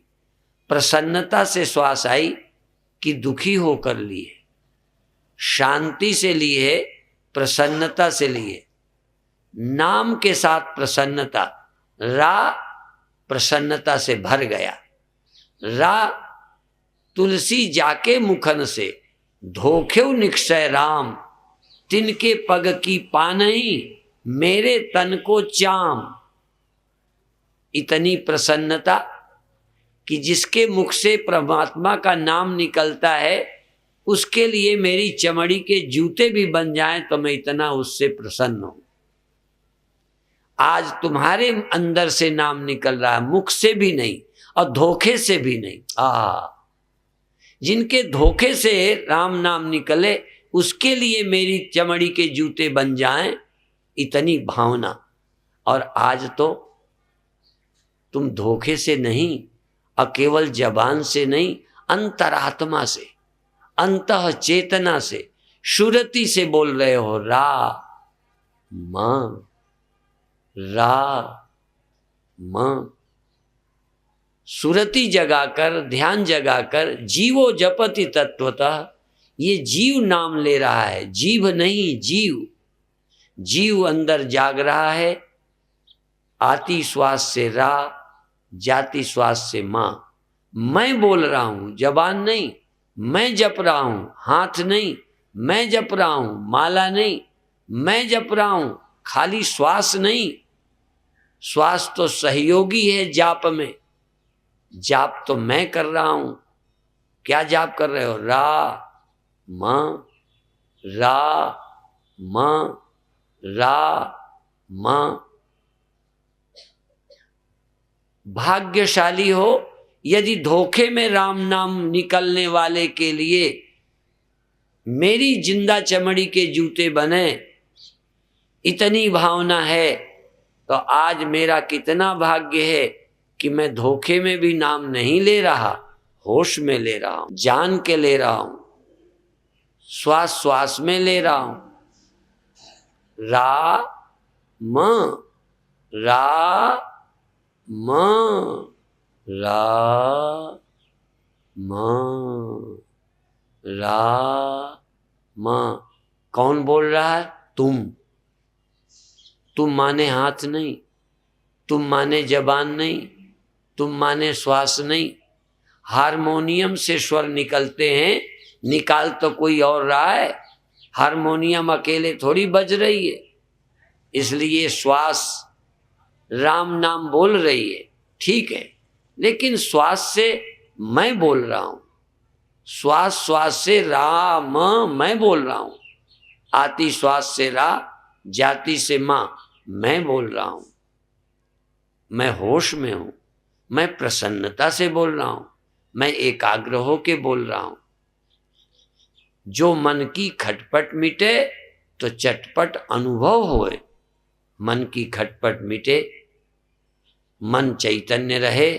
प्रसन्नता से श्वास आई कि दुखी होकर लिए, शांति से लिए, प्रसन्नता से लिए, नाम के साथ प्रसन्नता। रा प्रसन्नता से भर गया। रा तुलसी जाके मुखन से, धोखेउ निक्षय राम, तिनके पग की पानई, मेरे तन को चाम। इतनी प्रसन्नता कि जिसके मुख से परमात्मा का नाम निकलता है उसके लिए मेरी चमड़ी के जूते भी बन जाएं तो मैं इतना उससे प्रसन्न हूं। आज तुम्हारे अंदर से नाम निकल रहा है, मुख से भी नहीं और धोखे से भी नहीं। जिनके धोखे से राम नाम निकले उसके लिए मेरी चमड़ी के जूते बन जाएं, इतनी भावना। और आज तो तुम धोखे से नहीं और केवल जबान से नहीं, अंतरात्मा से, अंतः चेतना से, शुरति से बोल रहे हो रा मां, रा मां। सुरति जगाकर, ध्यान जगाकर, जीवो जपति तत्वतः, ये जीव नाम ले रहा है, जीव नहीं, जीव। जीव अंदर जाग रहा है। आती श्वास से रा, जाती श्वास से मां। मैं बोल रहा हूं, जबान नहीं। मैं जप रहा हूं, हाथ नहीं। मैं जप रहा हूं, माला नहीं। मैं जप रहा हूं, खाली श्वास नहीं। श्वास तो सहयोगी है जाप में, जाप तो मैं कर रहा हूं। क्या जाप कर रहे हो? रा मां, रा मां, रा मां। भाग्यशाली हो यदि धोखे में राम नाम निकलने वाले के लिए मेरी जिंदा चमड़ी के जूते बने, इतनी भावना है तो आज मेरा कितना भाग्य है कि मैं धोखे में भी नाम नहीं ले रहा, होश में ले रहा हूं, जान के ले रहा हूं, श्वास श्वास में ले रहा हूं। रा मां, रा मां, रा मां, रा मां। कौन बोल रहा है? तुम। तुम माने हाथ नहीं, तुम माने जबान नहीं, तुम माने श्वास नहीं। हारमोनियम से स्वर निकलते हैं, निकाल तो कोई और रहा है, हारमोनियम अकेले थोड़ी बज रही है। इसलिए श्वास राम नाम बोल रही है, ठीक है, लेकिन श्वास से मैं बोल रहा हूं। श्वास श्वास से राम मैं बोल रहा हूं। आती श्वास से रा, जाती से मां, मैं बोल रहा हूं। मैं होश में हूं, मैं प्रसन्नता से बोल रहा हूं, मैं एकाग्र होके बोल रहा हूं। जो मन की खटपट मिटे तो चटपट अनुभव होए। मन की खटपट मिटे, मन चैतन्य रहे,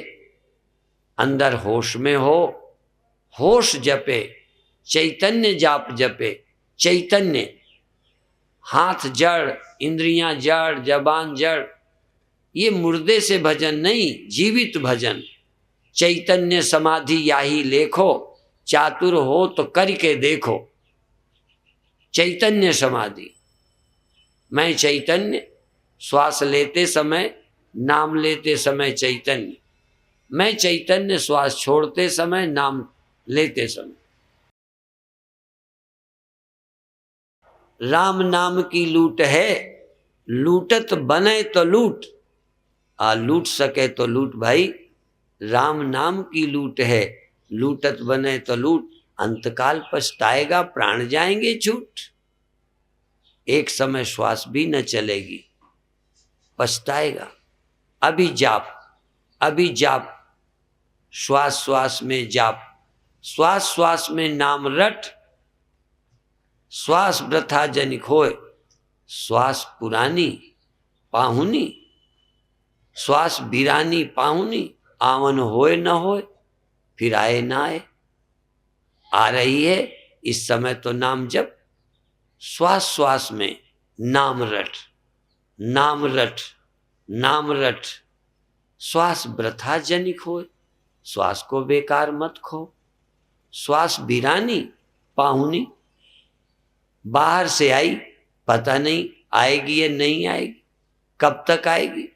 अंदर होश में हो, होश जपे, चैतन्य जाप जपे। चैतन्य, हाथ जड़, इंद्रियां जड़, जबान जड़, ये मुर्दे से भजन नहीं, जीवित भजन। चैतन्य समाधि याही लेखो, चातुर हो तो करके देखो। चैतन्य समाधि। मैं चैतन्य, श्वास लेते समय, नाम लेते समय चैतन्य। मैं चैतन्य, श्वास छोड़ते समय, नाम लेते समय। राम नाम की लूट है, लूटत बने तो लूट। लूट सके तो लूट भाई, राम नाम की लूट है, लूटत बने तो लूट। अंतकाल पछताएगा, प्राण जाएंगे छूट। एक समय श्वास भी न चलेगी, पछताएगा। अभी जाप, अभी जाप, श्वास श्वास में जाप, श्वास श्वास में नाम रट। श्वास वृथा जनिक होय, श्वास पुरानी पाहुनी। श्वास बिरानी पाहुनी, आवन होए न होए, फिर आए ना आए। आ रही है इस समय तो नाम जप। श्वास श्वास में नाम रट, नाम रट, नाम रट। श्वास वृथा जनिक होए, श्वास को बेकार मत खो। श्वास बिरानी पाहुनी, बाहर से आई, पता नहीं आएगी या नहीं आएगी, कब तक आएगी।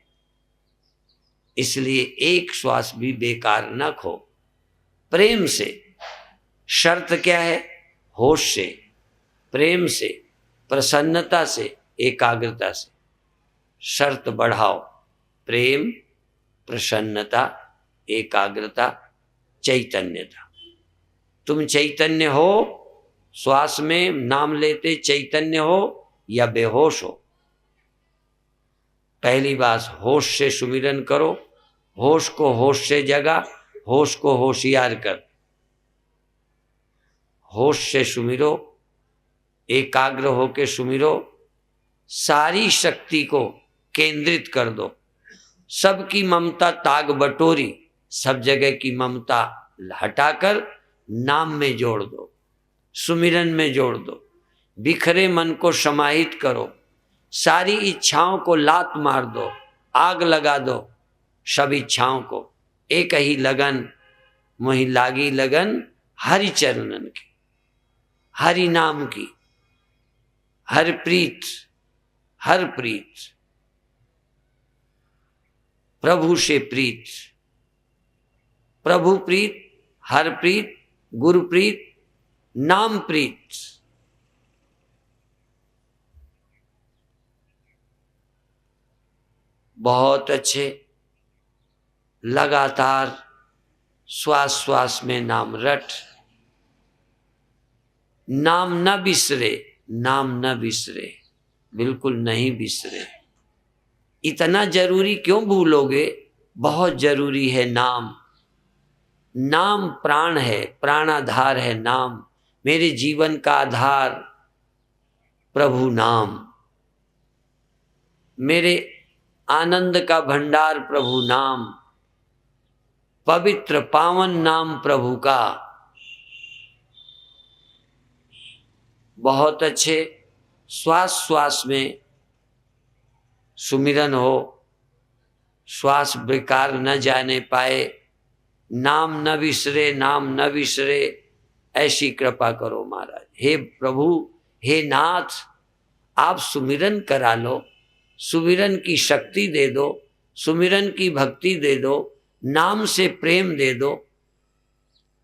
इसलिए एक श्वास भी बेकार न खो। प्रेम से, शर्त क्या है? होश से, प्रेम से, प्रसन्नता से, एकाग्रता से। शर्त बढ़ाओ, प्रेम, प्रसन्नता, एकाग्रता, चैतन्यता। तुम चैतन्य हो, श्वास में नाम लेते चैतन्य हो या बेहोश हो? पहली बात, होश से सुमिरन करो। होश को होश से जगा, होश को होशियार कर। होश से सुमिरो, एकाग्र होके सुमिरो, सारी शक्ति को केंद्रित कर दो। सबकी ममता ताग बटोरी, सब जगह की ममता हटाकर नाम में जोड़ दो, सुमिरन में जोड़ दो। बिखरे मन को समाहित करो, सारी इच्छाओं को लात मार दो, आग लगा दो सब इच्छाओं को। एक ही लगन मोहि लागी लगन, हरि चरणन की, हरि नाम की। हर प्रीत, हर प्रीत, प्रभु से प्रीत। प्रभु प्रीत, हर प्रीत, गुरु प्रीत, नाम प्रीत। बहुत अच्छे। लगातार श्वास श्वास में नाम रट। नाम न बिसरे, नाम न बिसरे, बिल्कुल नहीं बिसरे। इतना जरूरी क्यों भूलोगे? बहुत जरूरी है नाम। नाम प्राण है, प्राणाधार है नाम। मेरे जीवन का आधार प्रभु नाम, मेरे आनंद का भंडार प्रभु नाम। पवित्र पावन नाम प्रभु का। बहुत अच्छे। श्वास श्वास में सुमिरन हो, श्वास बेकार न जाने पाए, नाम न विसरे, नाम न विसरे। ऐसी कृपा करो महाराज। हे प्रभु, हे नाथ, आप सुमिरन करा लो, सुमिरन की शक्ति दे दो, सुमिरन की भक्ति दे दो, नाम से प्रेम दे दो,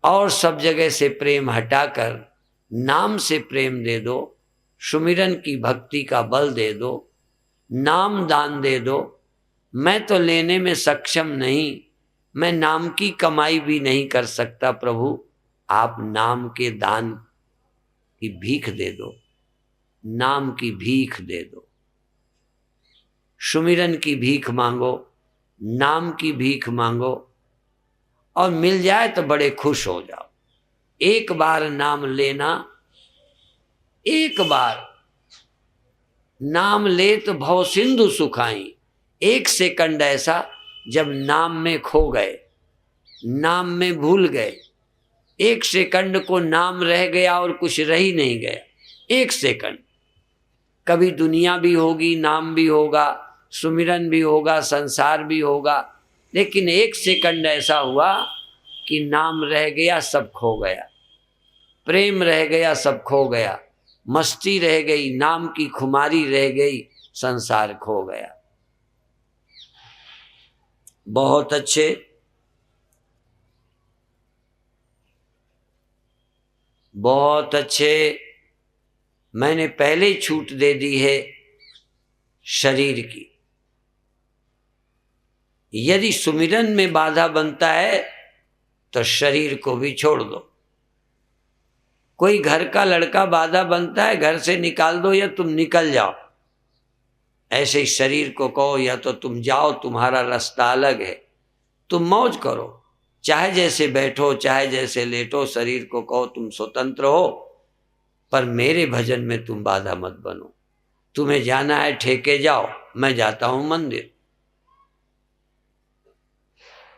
और सब जगह से प्रेम हटाकर नाम से प्रेम दे दो, सुमिरन की भक्ति का बल दे दो, नाम दान दे दो। मैं तो लेने में सक्षम नहीं, मैं नाम की कमाई भी नहीं कर सकता प्रभु, आप नाम के दान की भीख दे दो, नाम की भीख दे दो। सुमिरन की भीख मांगो, नाम की भीख मांगो, और मिल जाए तो बड़े खुश हो जाओ। एक बार नाम लेना, एक बार नाम ले तो भव सिंधु सुखाई। एक सेकंड ऐसा जब नाम में खो गए, नाम में भूल गए, एक सेकंड को नाम रह गया और कुछ रह ही नहीं गया। एक सेकंड, कभी दुनिया भी होगी, नाम भी होगा, सुमिरन भी होगा, संसार भी होगा, लेकिन एक सेकंड ऐसा हुआ कि नाम रह गया, सब खो गया। प्रेम रह गया, सब खो गया। मस्ती रह गई, नाम की खुमारी रह गई, संसार खो गया। बहुत अच्छे। बहुत अच्छे। मैंने पहले छूट दे दी है शरीर की। यदि सुमिरन में बाधा बनता है तो शरीर को भी छोड़ दो। कोई घर का लड़का बाधा बनता है, घर से निकाल दो या तुम निकल जाओ। ऐसे ही शरीर को कहो या तो तुम जाओ, तुम्हारा रास्ता अलग है, तुम मौज करो, चाहे जैसे बैठो चाहे जैसे लेटो। शरीर को कहो तुम स्वतंत्र हो, पर मेरे भजन में तुम बाधा मत बनो। तुम्हें जाना है ठेके जाओ, मैं जाता हूं मंदिर।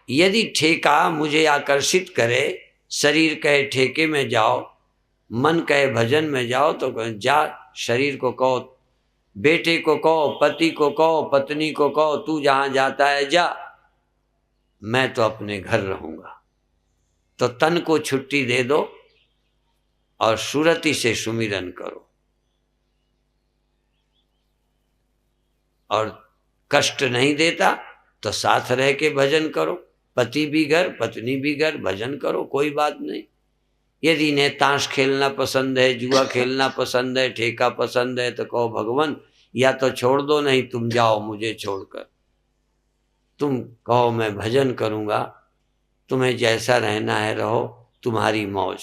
यदि ठेका मुझे आकर्षित करे, शरीर कहे ठेके में जाओ, मन कहे भजन में जाओ, तो जा। शरीर को कहो, बेटे को कहो, पति को कहो, पत्नी को कहो, तू जहां जाता है जा, मैं तो अपने घर रहूंगा। तो तन को छुट्टी दे दो और सुरति से सुमिरन करो। और कष्ट नहीं देता तो साथ रह के भजन करो। पति भी घर, पत्नी भी घर, भजन करो, कोई बात नहीं। यदि इन्हें ताश खेलना पसंद है, जुआ खेलना पसंद है, ठेका पसंद है, तो कहो भगवान या तो छोड़ दो, नहीं तुम जाओ मुझे छोड़कर। तुम कहो मैं भजन करूंगा, तुम्हें जैसा रहना है रहो, तुम्हारी मौज।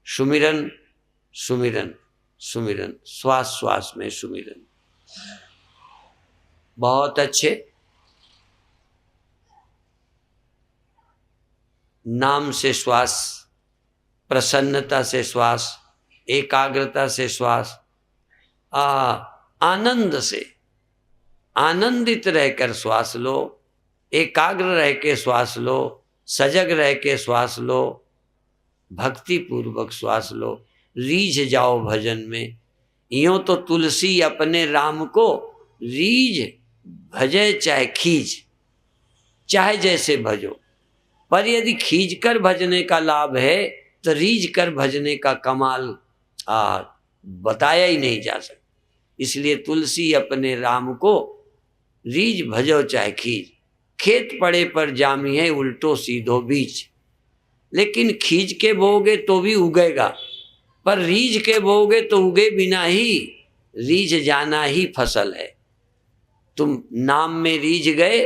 सुमिरन सुमिरन सुमिरन, श्वास श्वास में सुमिरन। बहुत अच्छे। नाम से श्वास, प्रसन्नता से श्वास, एकाग्रता से श्वास, आनंद से, आनंदित रहकर श्वास लो, एकाग्र रह के श्वास लो, सजग रह के श्वास लो, भक्ति पूर्वक श्वास लो। रीझ जाओ भजन में। यूं तो तुलसी अपने राम को रीझ भजे चाहे खींच, चाहे जैसे भजो। पर यदि खींच कर भजने का लाभ है तो रीझ कर भजने का कमाल बताया ही नहीं जा सकता। इसलिए तुलसी अपने राम को रीझ भजो चाहे खींच। खेत पड़े पर जामी है उल्टो सीधो बीज। लेकिन खींच के बोओगे तो भी उगेगा, पर रीझ के बोओगे तो उगे बिना ही। रीझ जाना ही फसल है। तुम नाम में रीझ गए,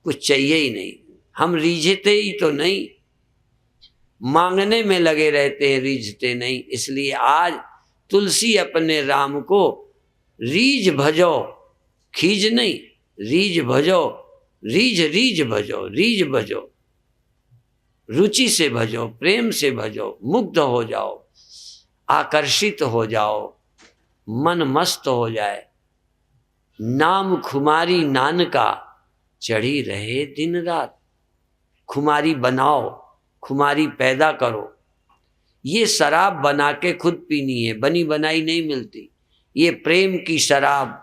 कुछ चाहिए ही नहीं। हम रीझते ही तो नहीं, मांगने में लगे रहते हैं, रीझते नहीं। इसलिए आज तुलसी अपने राम को रीझ भजो, खींच नहीं, रीझ भजो। रीझ रीझ भजो, रीझ भजो, रुचि से भजो, प्रेम से भजो, मुग्ध हो जाओ, आकर्षित हो जाओ, मन मस्त हो जाए। नाम खुमारी नानका चढ़ी रहे दिन रात। खुमारी बनाओ, खुमारी पैदा करो। ये शराब बना के खुद पीनी है, बनी बनाई नहीं मिलती। ये प्रेम की शराब,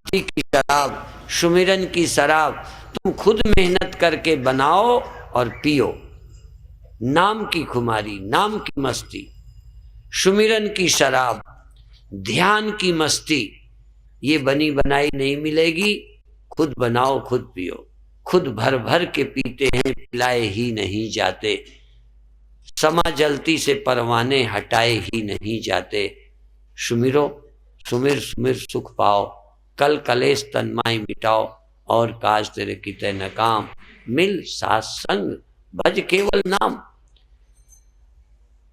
की शराब, सुमिरन की शराब तुम खुद मेहनत करके बनाओ और पियो। नाम की खुमारी, नाम की मस्ती, सुमिरन की शराब, ध्यान की मस्ती, ये बनी बनाई नहीं मिलेगी। खुद बनाओ, खुद पियो। खुद भर भर के पीते हैं, पिलाए ही नहीं जाते। समा जलती से परवाने हटाए ही नहीं जाते। सुमिरो, सुमिर सुमिर सुख पाओ। कल कलेश तन्माई मिटाओ, और काज तेरे किते न काम। मिल साथ संग भज केवल नाम।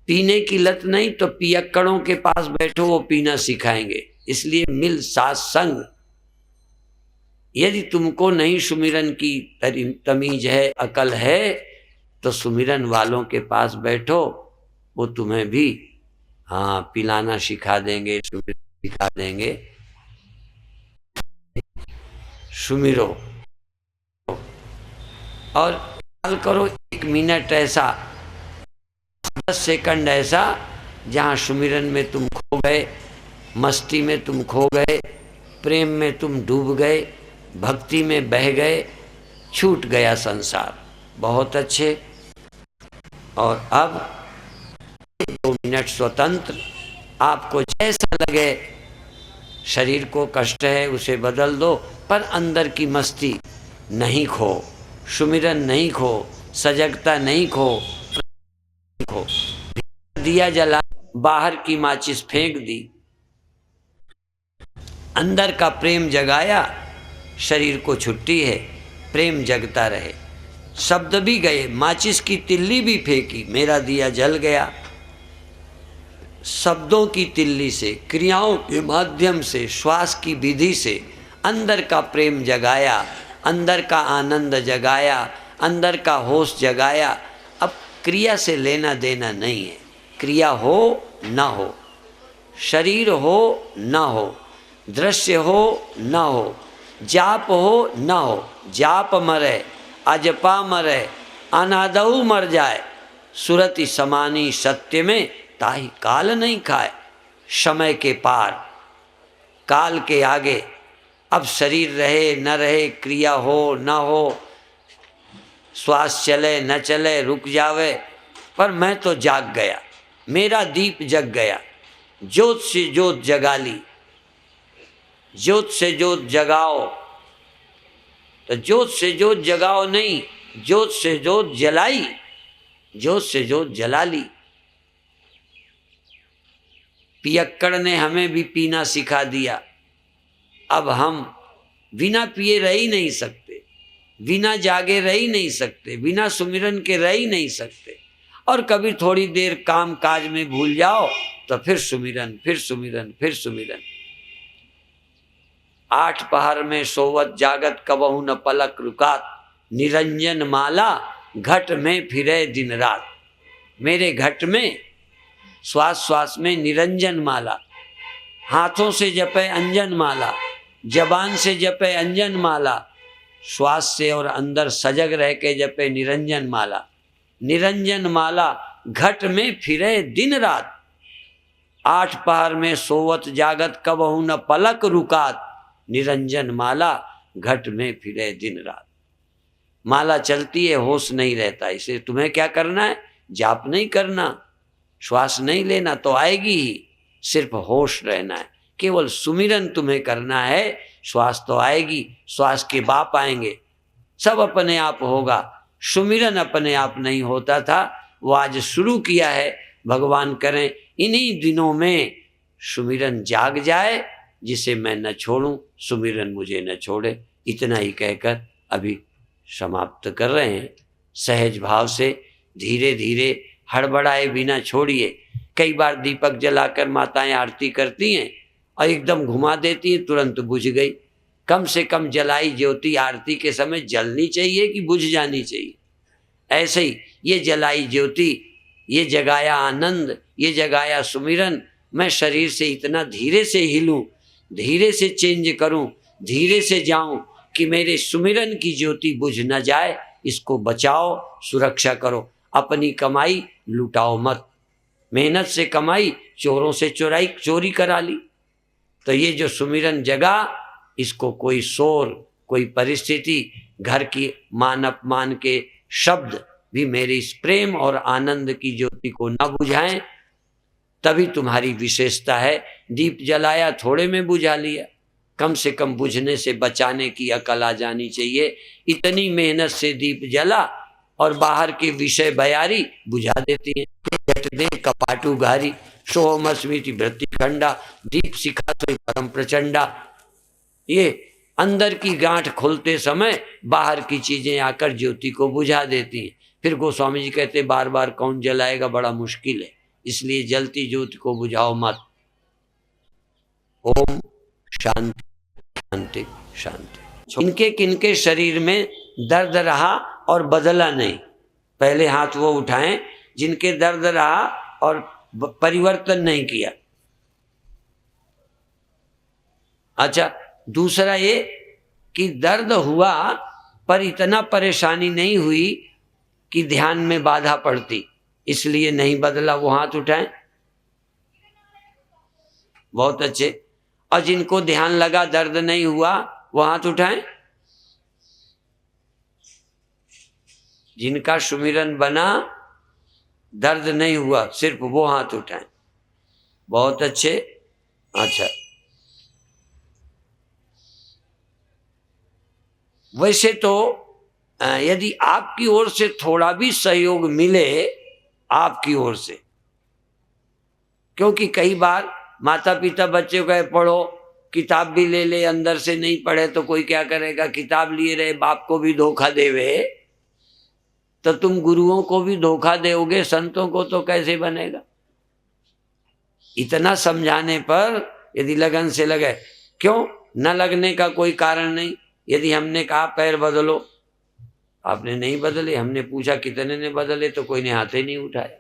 पीने की लत नहीं तो पियक्कड़ों के पास बैठो, वो पीना सिखाएंगे। इसलिए मिल साथ संग। यदि तुमको नहीं सुमिरन की तमीज है, अकल है, तो सुमिरन वालों के पास बैठो, वो तुम्हें भी पिलाना सिखा देंगे, सुमिरन सिखा देंगे। सुमिरो और ख्याल करो 1 मिनट ऐसा, 10 सेकंड ऐसा, जहाँ सुमिरन में तुम खो गए, मस्ती में तुम खो गए, प्रेम में तुम डूब गए, भक्ति में बह गए, छूट गया संसार। बहुत अच्छे। और अब मिनट स्वतंत्र। आपको जैसा लगे, शरीर को कष्ट है उसे बदल दो, पर अंदर की मस्ती नहीं खो, सुमिरन नहीं खो, सजगता नहीं खो, खो। दिया जला, बाहर की माचिस फेंक दी, अंदर का प्रेम जगाया, शरीर को छुट्टी है, प्रेम जगता रहे। शब्द भी गए, माचिस की तिल्ली भी फेंकी, मेरा दिया जल गया। शब्दों की तिल्ली से, क्रियाओं के माध्यम से, श्वास की विधि से अंदर का प्रेम जगाया, अंदर का आनंद जगाया, अंदर का होश जगाया। अब क्रिया से लेना देना नहीं है, क्रिया हो ना हो, शरीर हो ना हो, दृश्य हो ना हो, जाप हो ना हो, जाप मरे अजपा मरे, अनादऊ मर जाए, सुरति समानी सत्य में, ताही काल नहीं खाए। समय के पार, काल के आगे, अब शरीर रहे न रहे, क्रिया हो न हो, श्वास चले न चले, रुक जावे, पर मैं तो जाग गया, मेरा दीप जग गया। ज्योत से ज्योत जगा ली, ज्योत से ज्योत जगाओ, तो ज्योत से ज्योत जगाओ नहीं, ज्योत से ज्योत जलाई, ज्योत से ज्योत जला ली। पियक्कड़ ने हमें भी पीना सिखा दिया। अब हम बिना पिए रह ही नहीं सकते, बिना जागे रह ही नहीं सकते, बिना सुमिरन के रह ही नहीं सकते। और कभी थोड़ी देर काम काज में भूल जाओ तो फिर सुमिरन, फिर सुमिरन, फिर सुमिरन। 8 पहर में सोवत जागत कबहू न पलक रुकात, निरंजन माला घट में फिरे दिन रात। मेरे घट में श्वास श्वास में निरंजन माला, हाथों से जपे अंजन माला, जबान से जपे अंजन माला, श्वास से और अंदर सजग रह के जपे निरंजन माला। निरंजन माला घट में फिरे दिन रात, 8 पहर में सोवत जागत कबहू न पलक रुकात, निरंजन माला घट में फिरे दिन रात। माला चलती है, होश नहीं रहता। इसे तुम्हें क्या करना है? जाप नहीं करना, श्वास नहीं लेना तो आएगी ही, सिर्फ होश रहना है। केवल सुमिरन तुम्हें करना है, श्वास तो आएगी, श्वास के बाप आएंगे, सब अपने आप होगा। सुमिरन अपने आप नहीं होता था, वो आज शुरू किया है। भगवान करें इन्हीं दिनों में सुमिरन जाग जाए, जिसे मैं न छोड़ूं, सुमिरन मुझे न छोड़े। इतना ही कहकर अभी समाप्त कर रहे हैं। सहज भाव से धीरे धीरे, हड़बड़ाए बिना छोड़िए। कई बार दीपक जलाकर माताएं आरती करती हैं और एकदम घुमा देती हैं, तुरंत बुझ गई। कम से कम जलाई ज्योति आरती के समय जलनी चाहिए कि बुझ जानी चाहिए? ऐसे ही ये जलाई ज्योति, ये जगाया आनंद, ये जगाया सुमिरन, मैं शरीर से इतना धीरे से हिलूं, धीरे से चेंज करूं, धीरे से जाऊं कि मेरे सुमिरन की ज्योति बुझ न जाए। इसको बचाओ, सुरक्षा करो। अपनी कमाई लुटाओ मत। मेहनत से कमाई चोरों से चोरी करा ली। तो ये जो सुमिरन जगा, इसको कोई शोर, कोई परिस्थिति, घर की मान अपमान के शब्द भी मेरे इस प्रेम और आनंद की ज्योति को न बुझाएं। तभी तुम्हारी विशेषता है। दीप जलाया, थोड़े में बुझा लिया। कम से कम बुझने से बचाने की अकल आ जानी चाहिए। इतनी मेहनत से दीप जला और बाहर के विषय बयारी बुझा देती हैं। जट दे कपाटू घारी, सोहमस्मिति भृति खंडा, दीप शिखा तो परम प्रचंडा। ये अंदर की गांठ खोलते समय बाहर की चीजें आकर ज्योति को बुझा देती हैं। फिर गोस्वामी जी कहते बार बार कौन जलाएगा, बड़ा मुश्किल है, इसलिए जलती ज्योति को बुझाओ मत। ओम शांति शांति शांति। इनके किनके शरीर में दर्द रहा और बदला नहीं? पहले हाथ वो उठाएं जिनके दर्द रहा और परिवर्तन नहीं किया। अच्छा, दूसरा ये कि दर्द हुआ पर इतना परेशानी नहीं हुई कि ध्यान में बाधा पड़ती, इसलिए नहीं बदला, वो हाथ उठाएं। बहुत अच्छे। और जिनको ध्यान लगा दर्द नहीं हुआ, वो हाथ उठाएं। जिनका सुमिरन बना दर्द नहीं हुआ, सिर्फ वो हाथ उठाएं। बहुत अच्छे। अच्छा, वैसे तो यदि आपकी ओर से थोड़ा भी सहयोग मिले, आपकी ओर से, क्योंकि कई बार माता पिता बच्चे को कहे पढ़ो, किताब भी ले ले, अंदर से नहीं पढ़े तो कोई क्या करेगा, किताब लिए रहे, बाप को भी धोखा देवे तो तुम गुरुओं को भी धोखा दोगे, संतों को तो कैसे बनेगा। इतना समझाने पर यदि लगन से लगे, क्यों न लगने का कोई कारण नहीं। यदि हमने कहा पैर बदलो, आपने नहीं बदले, हमने पूछा कितने ने बदले, तो कोई ने हाथ ही नहीं उठाया।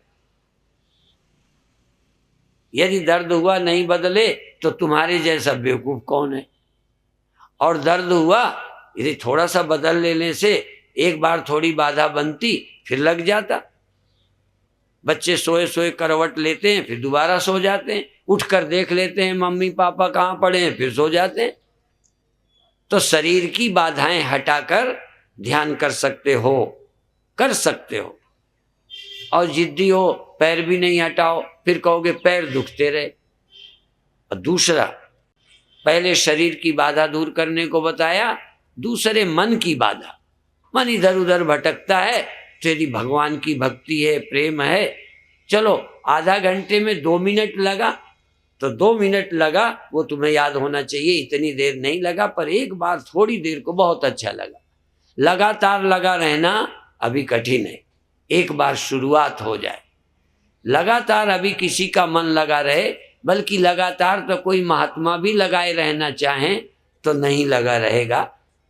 यदि दर्द हुआ नहीं बदले तो तुम्हारे जैसा बेवकूफ कौन है। और दर्द हुआ, यदि थोड़ा सा बदल लेने से एक बार थोड़ी बाधा बनती, फिर लग जाता। बच्चे सोए सोए करवट लेते हैं, फिर दोबारा सो जाते हैं, उठकर देख लेते हैं मम्मी पापा कहाँ पड़े हैं, फिर सो जाते हैं। तो शरीर की बाधाएं हटाकर ध्यान कर सकते हो, कर सकते हो। और जिद्दी हो, पैर भी नहीं हटाओ, फिर कहोगे पैर दुखते रहे। और दूसरा, पहले शरीर की बाधा दूर करने को बताया, दूसरे मन की बाधा। मन इधर उधर भटकता है, तो यदि भगवान की भक्ति है, प्रेम है, चलो आधा घंटे में 2 मिनट लगा तो 2 मिनट लगा, वो तुम्हें याद होना चाहिए इतनी देर नहीं लगा, पर एक बार थोड़ी देर को बहुत अच्छा लगा। लगातार लगा रहना अभी कठिन है, एक बार शुरुआत हो जाए। लगातार अभी किसी का मन लगा रहे, बल्कि लगातार तो कोई महात्मा भी लगाए रहना चाहें तो नहीं लगा रहेगा,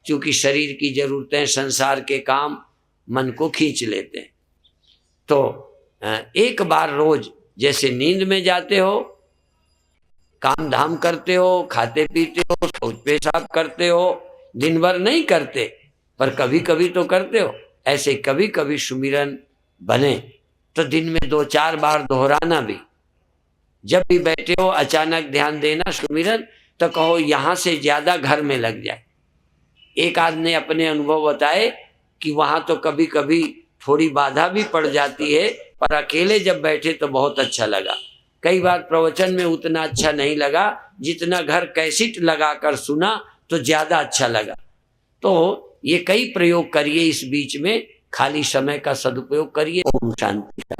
क्योंकि शरीर की जरूरतें, संसार के काम मन को खींच लेते हैं। तो एक बार रोज, जैसे नींद में जाते हो, काम धाम करते हो, खाते पीते हो, शौच पेशाब करते हो, दिन भर नहीं करते पर कभी कभी तो करते हो, ऐसे कभी कभी सुमिरन बने तो दिन में 2-4 बार दोहराना भी। जब भी बैठे हो अचानक ध्यान देना सुमिरन, तो कहो यहाँ से ज्यादा घर में लग जाए। एक आदमी ने अपने अनुभव बताए कि वहां तो कभी कभी थोड़ी बाधा भी पड़ जाती है, पर अकेले जब बैठे तो बहुत अच्छा लगा। कई बार प्रवचन में उतना अच्छा नहीं लगा जितना घर कैसेट लगाकर सुना तो ज्यादा अच्छा लगा। तो ये कई प्रयोग करिए, इस बीच में खाली समय का सदुपयोग करिए। ओम शांति।